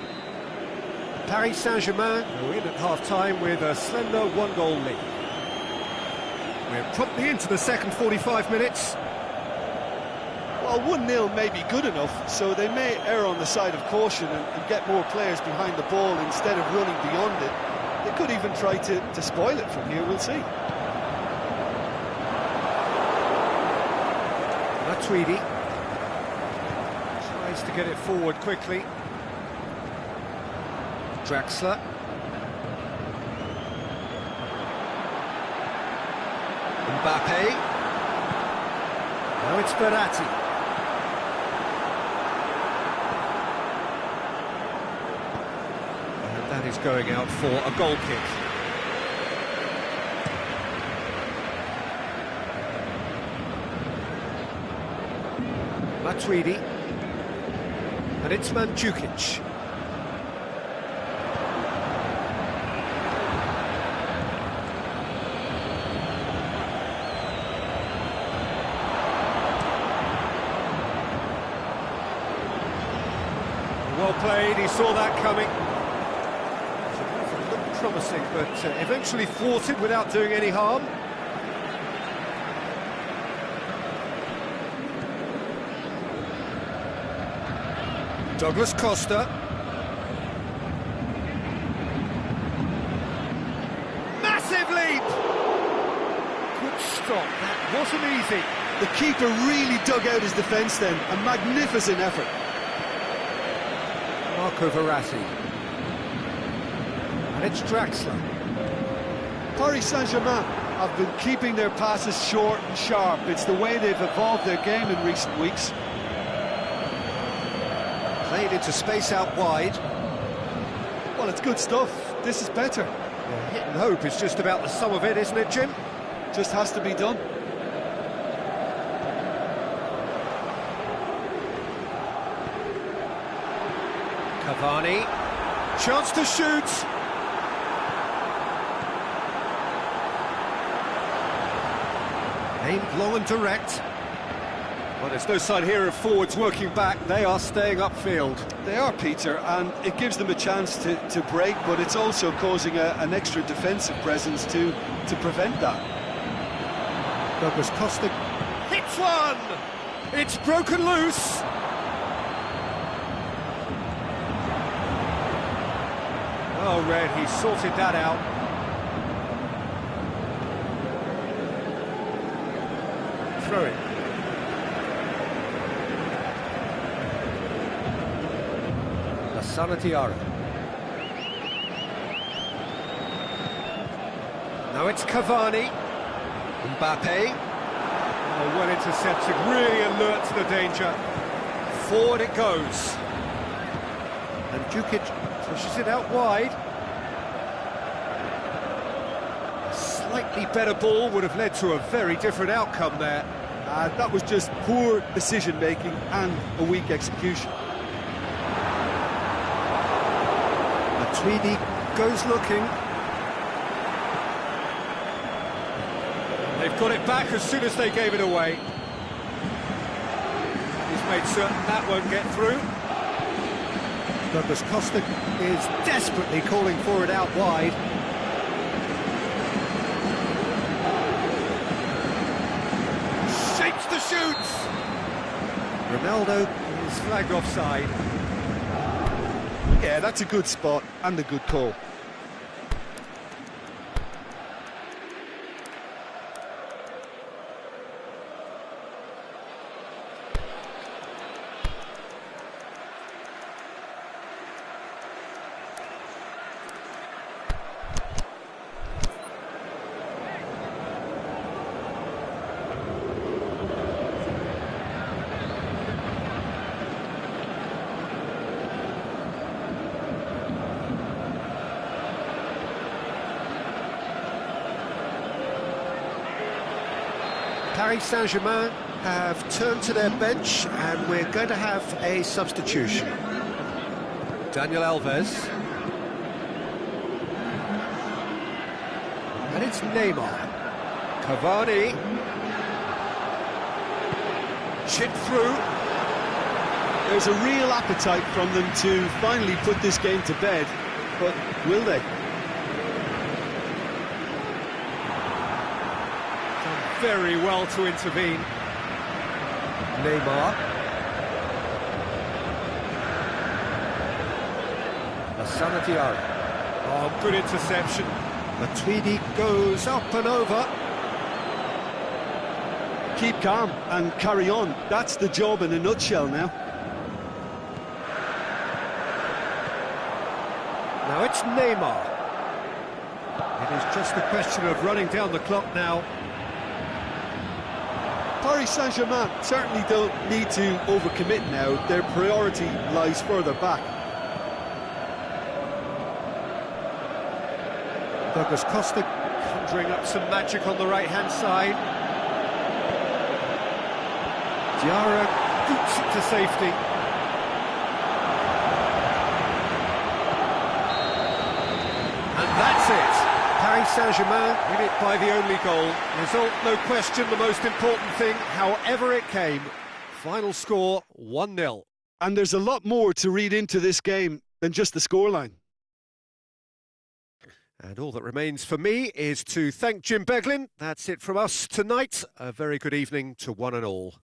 Paris Saint-Germain go in at half-time with a slender one-goal lead. We're promptly into the second 45 minutes. Well, 1-0 may be good enough, so they may err on the side of caution and get more players behind the ball instead of running beyond it. They could even try to spoil it from here, we'll see. Matuidi tries to get it forward quickly. Draxler. Mbappe. Now it's Verratti. And that is going out for a goal kick. Matuidi. And it's Mandzukic. Well played, he saw that coming. It looked promising, but eventually thwarted without doing any harm. Douglas Costa. Massive leap! Good stop, that wasn't easy. The keeper really dug out his defence then, a magnificent effort. Marco Verratti. And it's Draxler. Paris Saint-Germain have been keeping their passes short and sharp. It's the way they've evolved their game in recent weeks. Played into space out wide. Well, it's good stuff. This is better. Yeah, hit and hope is just about the sum of it, isn't it, Jim? Just has to be done. Cavani. Chance to shoot. Aimed long and direct. Well, there's no sign here of forwards working back. They are staying upfield. They are, Peter, and it gives them a chance to break, but it's also causing an extra defensive presence to prevent that. Douglas Costa hits one! It's broken loose! Well read, he sorted that out. Throw it. Lassana Diarra. Now it's Cavani. Mbappe. Oh, well intercepted, really alert to the danger. Forward it goes. And Djukic pushes it out wide. A slightly better ball would have led to a very different outcome there. That was just poor decision-making and a weak execution. Matuidi goes looking. They've got it back as soon as they gave it away. He's made certain that won't get through. Douglas Costa is desperately calling for it out wide. Shapes the shoots! Ronaldo is flagged offside. Yeah, that's a good spot and a good call. Paris Saint-Germain have turned to their bench and we're going to have a substitution. Daniel Alves. And it's Neymar. Cavani. Chipped through. There's a real appetite from them to finally put this game to bed, but will they? Very well to intervene. Neymar. Lassana Diarra. Oh, good interception. Matuidi goes up and over. Keep calm and carry on. That's the job in a nutshell now. Now it's Neymar. It is just a question of running down the clock now. Paris Saint-Germain certainly don't need to overcommit now. Their priority lies further back. Douglas Costa conjuring up some magic on the right-hand side. Diarra boots it to safety. And that's it. Paris Saint-Germain win it by the only goal. Result, no question, the most important thing, however it came. Final score, 1-0. And there's a lot more to read into this game than just the scoreline. And all that remains for me is to thank Jim Beglin. That's it from us tonight. A very good evening to one and all.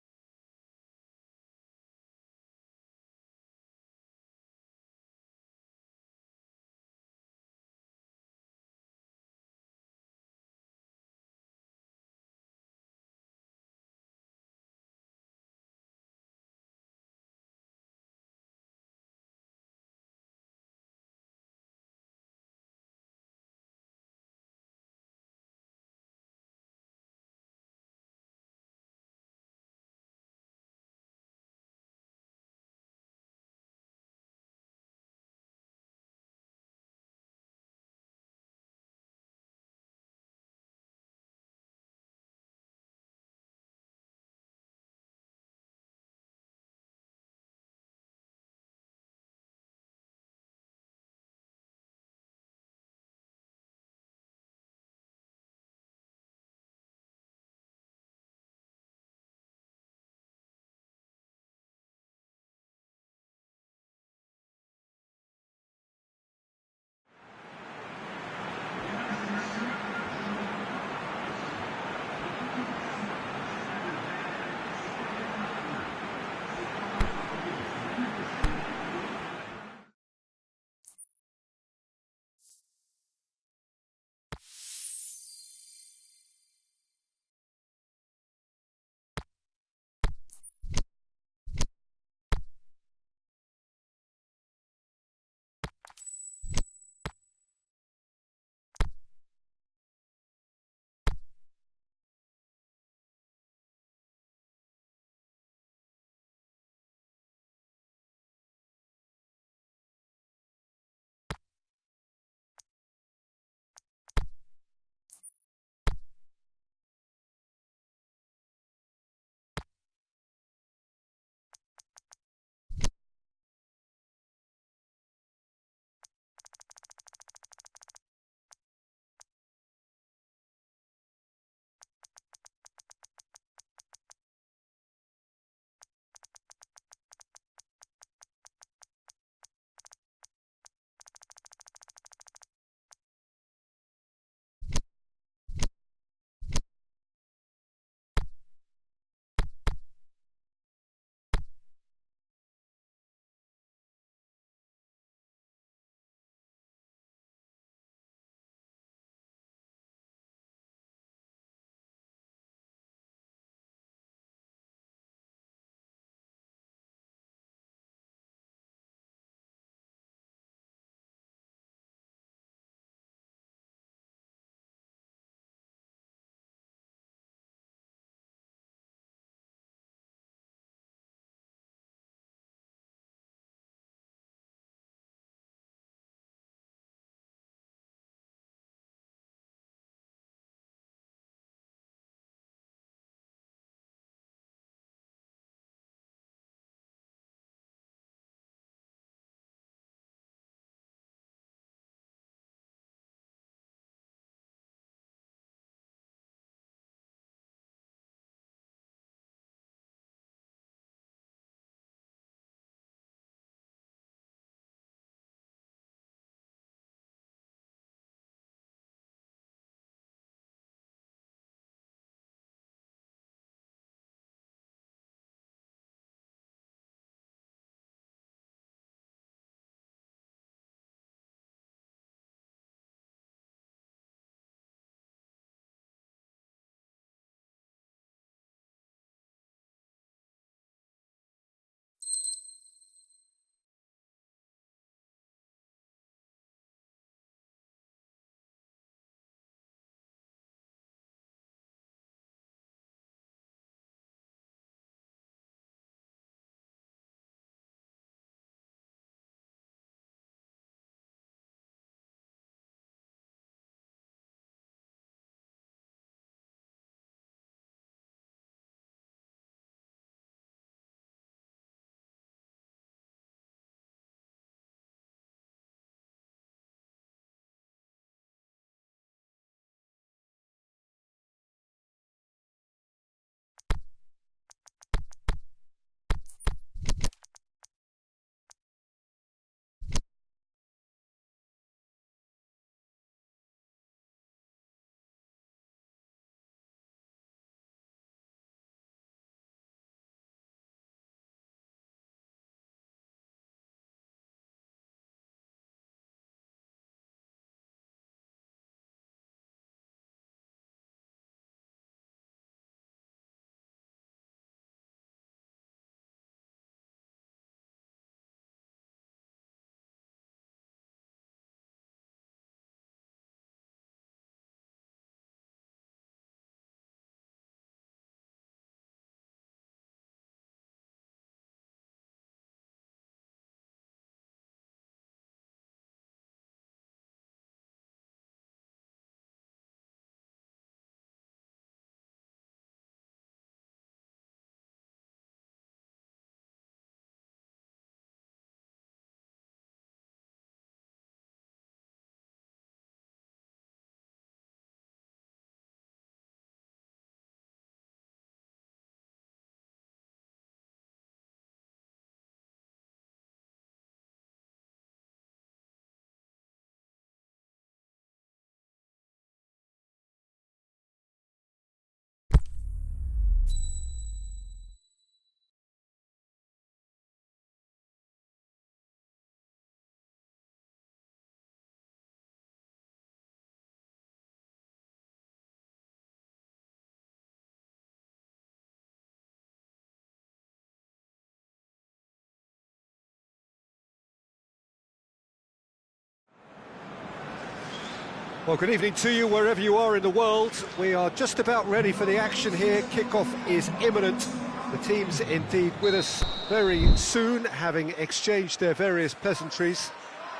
Well, good evening to you wherever you are in the world. We are just about ready for the action here. Kickoff is imminent. The team's indeed with us very soon, having exchanged their various pleasantries.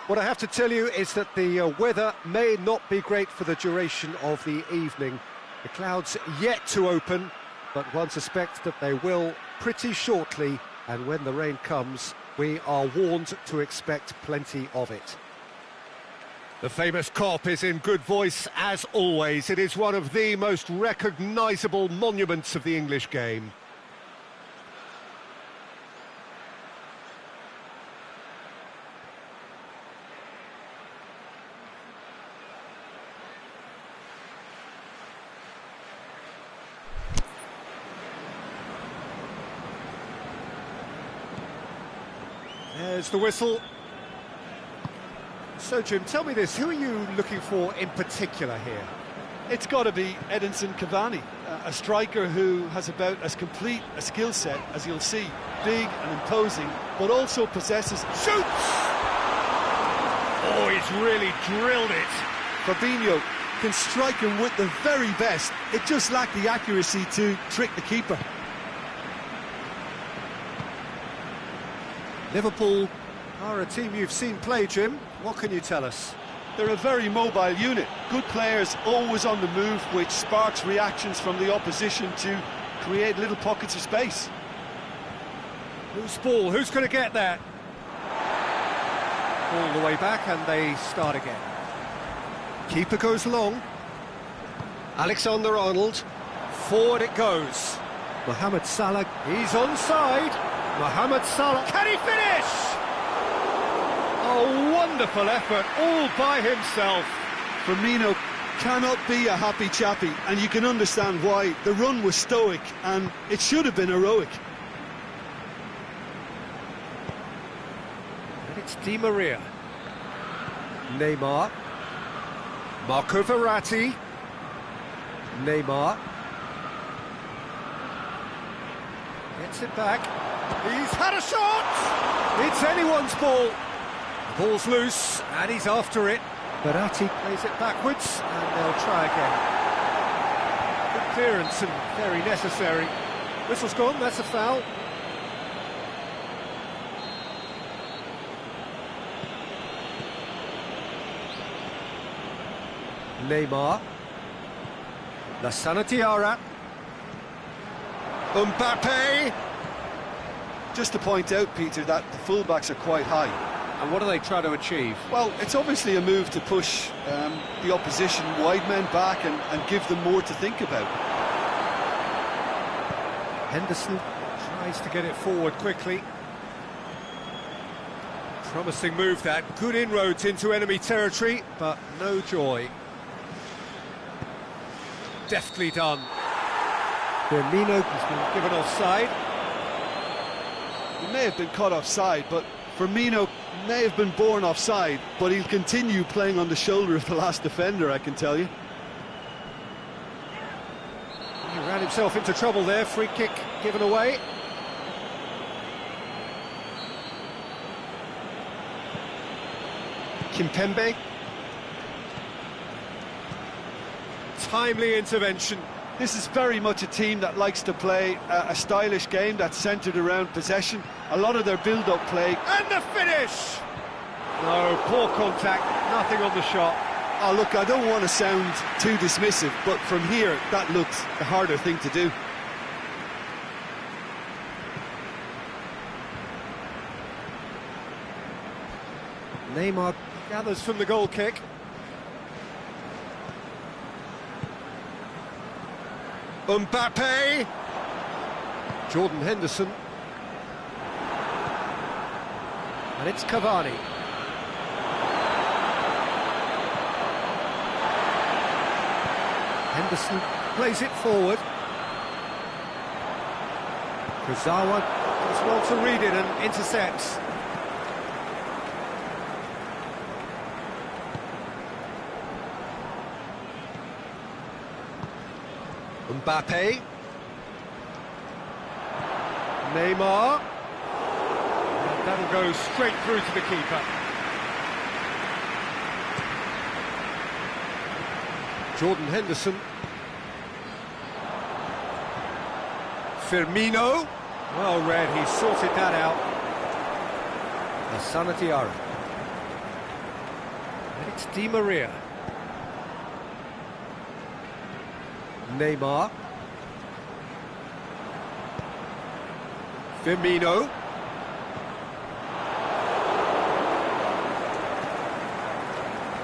What I have to tell you is that the weather may not be great for the duration of the evening. The clouds yet to open, but one suspects that they will pretty shortly, and when the rain comes, we are warned to expect plenty of it. The famous Kop is in good voice as always. It is one of the most recognisable monuments of the English game. There's the whistle. So, Jim, tell me this, who are you looking for in particular here? It's got to be Edinson Cavani, a striker who has about as complete a skill set as you'll see. Big and imposing, but also possesses... Shoots! Oh, he's really drilled it. Fabinho can strike him with the very best. It just lacked the accuracy to trick the keeper. Liverpool are a team you've seen play, Jim. What can you tell us? They're a very mobile unit. Good players, always on the move, which sparks reactions from the opposition to create little pockets of space. Who's ball? Who's going to get that? All the way back, and they start again. Keeper goes long. Alexander-Arnold. Forward it goes. Mohamed Salah, he's onside. Mohamed Salah, can he finish? A wonderful effort, all by himself. Firmino cannot be a happy chappy, and you can understand why. The run was stoic, and it should have been heroic. And it's Di Maria. Neymar. Marco Verratti. Neymar. Gets it back. He's had a shot! It's anyone's ball. The ball's loose, and he's after it. Verratti plays it backwards, and they'll try again. Good clearance and very necessary. Whistle's gone, that's a foul. Neymar. Lassana Diarra. Mbappe. Just to point out, Peter, that the fullbacks are quite high. And what do they try to achieve? Well, it's obviously a move to push the opposition wide men back and give them more to think about. Henderson tries to get it forward quickly. Promising move that. Good inroads into enemy territory, but no joy. Deftly done. Firmino has been given offside. He may have been caught offside, but Firmino may have been born offside, but he'll continue playing on the shoulder of the last defender, I can tell you. He ran himself into trouble there. Free kick given away. Kimpembe. Timely intervention. This is very much a team that likes to play a stylish game that's centred around possession. A lot of their build-up play. And the finish! No, poor contact, nothing on the shot. Oh, look, I don't want to sound too dismissive, but from here, that looks the harder thing to do. Neymar gathers from the goal kick. Mbappe. Jordan Henderson. And it's Cavani. Henderson plays it forward. Kurzawa does well to read it and intercepts. Mbappe. Neymar. And that'll go straight through to the keeper. Jordan Henderson. Firmino. Well read, he sorted that out. Lassana Diarra. It's Di Maria. Neymar. Firmino.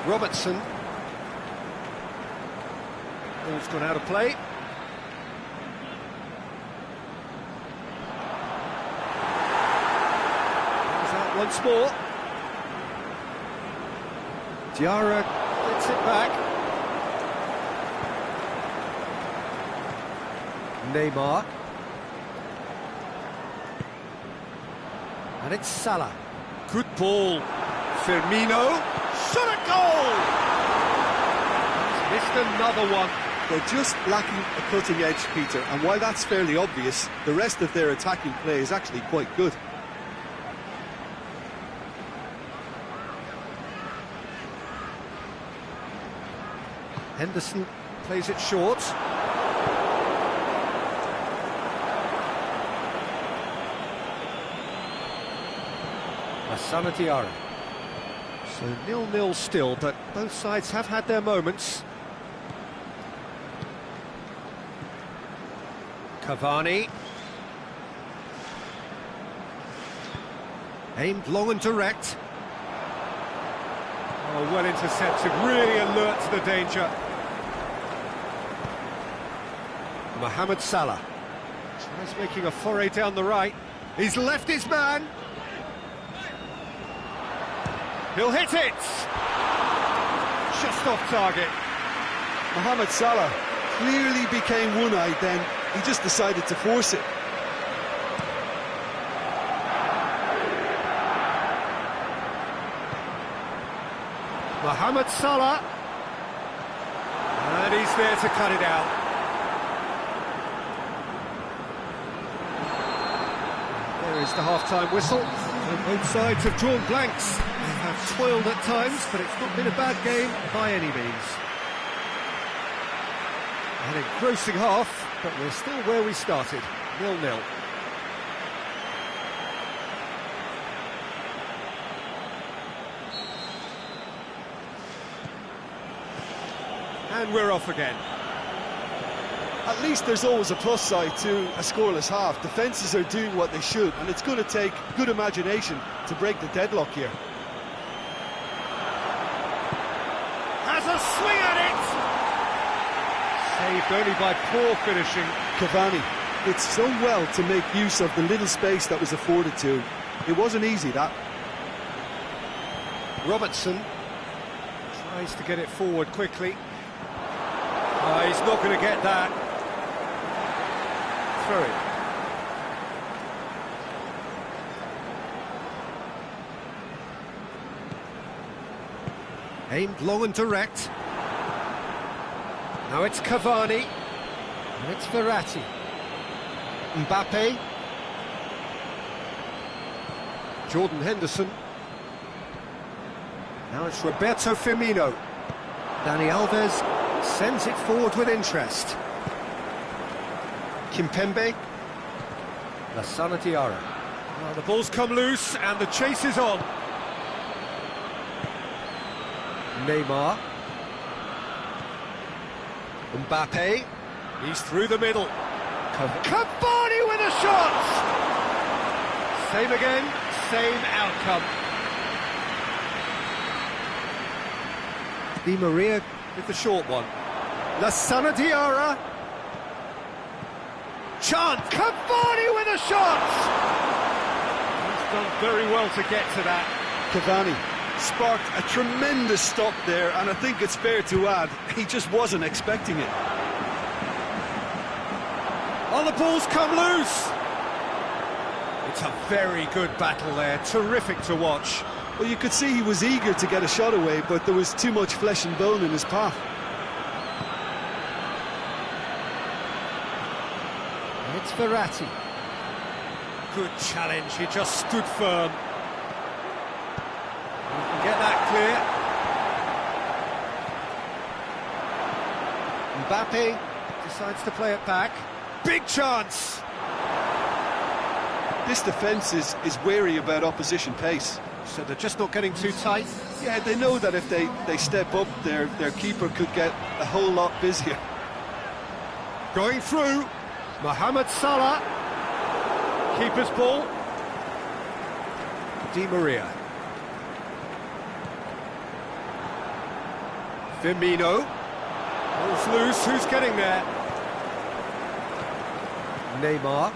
Robertson. Ball's gone out of play. Comes out once more. Diarra gets it back. Neymar. And it's Salah. Good ball. Firmino. Shot at goal! He's missed another one. They're just lacking a cutting edge, Peter, and while that's fairly obvious, the rest of their attacking play is actually quite good. Henderson plays it short. Lassana Diarra. So 0-0 still, but both sides have had their moments. Cavani. Aimed long and direct. Oh, well intercepted, really alert to the danger. Mohamed Salah. Tries making a foray down the right. He's left his man. He'll hit it! Just off target. Mohamed Salah clearly became one-eyed then. He just decided to force it. Mohamed Salah. And he's there to cut it out. There is the half-time whistle. And both sides have drawn blanks. They have toiled at times, but it's not been a bad game by any means. An engrossing half, but we're still where we started, 0-0. And we're off again. At least there's always a plus side to a scoreless half. Defences are doing what they should, and it's going to take good imagination to break the deadlock here. Has a swing at it! Saved only by poor finishing. Cavani did so well to make use of the little space that was afforded to him. It wasn't easy, that. Robertson tries to get it forward quickly. He's not going to get that. Throw it. Aimed long and direct. Now it's Cavani. And it's Verratti. Mbappe. Jordan Henderson. Now it's Roberto Firmino. Dani Alves sends it forward with interest. Kimpembe. Lassana Diarra. Well, the ball's come loose and the chase is on. Neymar. Mbappe. He's through the middle. Cavani with a shot! Same again, same outcome. Di Maria with the short one. Lassana Diarra. Chance. Cavani with a shot! He's done very well to get to that. Cavani sparked a tremendous stop there, and I think it's fair to add, he just wasn't expecting it. Oh, the ball's come loose! It's a very good battle there, terrific to watch. Well, you could see he was eager to get a shot away, but there was too much flesh and bone in his path. It's Verratti. Good challenge, he just stood firm. He can get that Mbappe decides to play it back. Big chance! This defence is wary about opposition pace. So they're just not getting too tight. Yeah, they know that if they step up, their keeper could get a whole lot busier. Going through, Mohamed Salah. Keeper's ball. Di Maria. Firmino. Ball's loose, who's getting there? Neymar.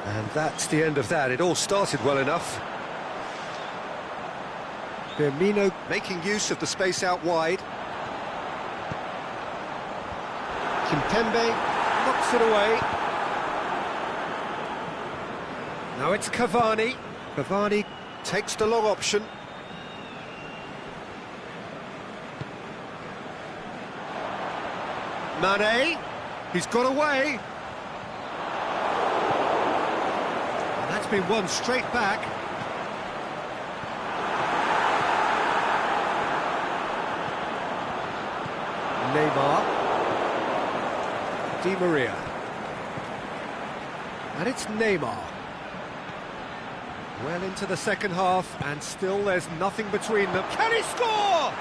And that's the end of that. It all started well enough. Firmino making use of the space out wide. Kimpembe knocks it away. Now it's Cavani. Cavani takes the long option. Mane, he's got away. And that's been won straight back. Neymar. Di Maria. And it's Neymar. Well into the second half, and still there's nothing between them. Can he score?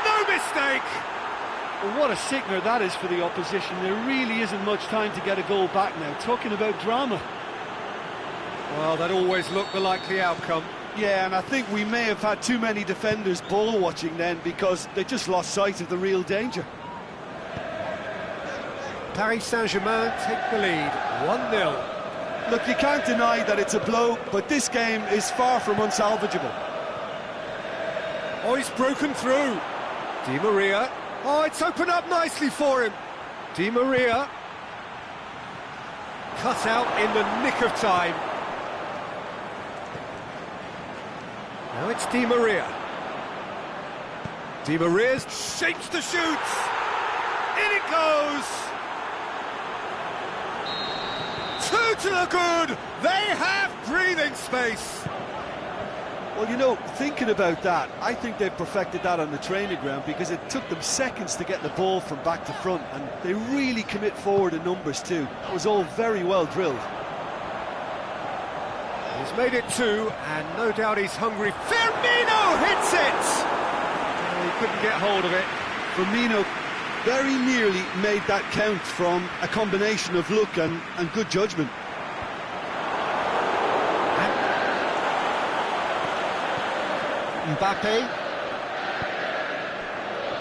No mistake! Well, what a sickener that is for the opposition. There really isn't much time to get a goal back now. Talking about drama. Well, that always looked the likely outcome. Yeah, and I think we may have had too many defenders ball watching then, because they just lost sight of the real danger. Paris Saint-Germain take the lead, 1-0. Look, you can't deny that it's a blow, but this game is far from unsalvageable. Oh, he's broken through. Di Maria. Oh, it's opened up nicely for him. Di Maria. Cut out in the nick of time. Now it's Di Maria. Di Maria shapes to shoot. In it goes. Two to the good. They have breathing space. Well, you know, thinking about that, I think they've perfected that on the training ground, because it took them seconds to get the ball from back to front, and they really commit forward in numbers too. That was all very well drilled. He's made it two, and no doubt he's hungry. Firmino hits it! Oh, he couldn't get hold of it. Firmino very nearly made that count from a combination of luck and good judgment. Mbappe.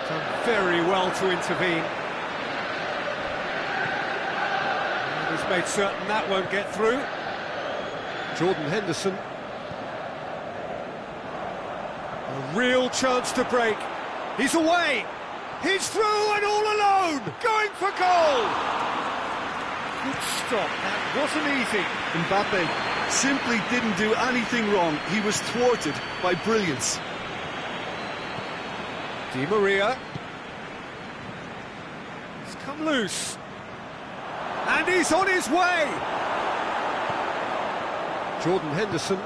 Done very well to intervene. And he's made certain that won't get through. Jordan Henderson. A real chance to break. He's away. He's through and all alone. Going for goal. Good stop. That wasn't easy. Mbappe simply didn't do anything wrong. He was thwarted by brilliance. Di Maria. He's come loose. And he's on his way. Jordan Henderson.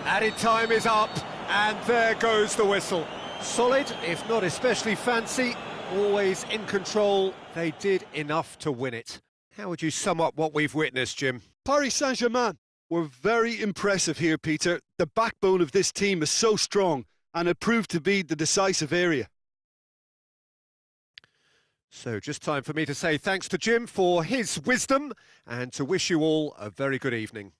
Added time is up, and there goes the whistle. Solid, if not especially fancy, always in control. They did enough to win it. How would you sum up what we've witnessed, Jim? Paris Saint-Germain were very impressive here, Peter. The backbone of this team is so strong, and it proved to be the decisive area. So just time for me to say thanks to Jim for his wisdom, and to wish you all a very good evening.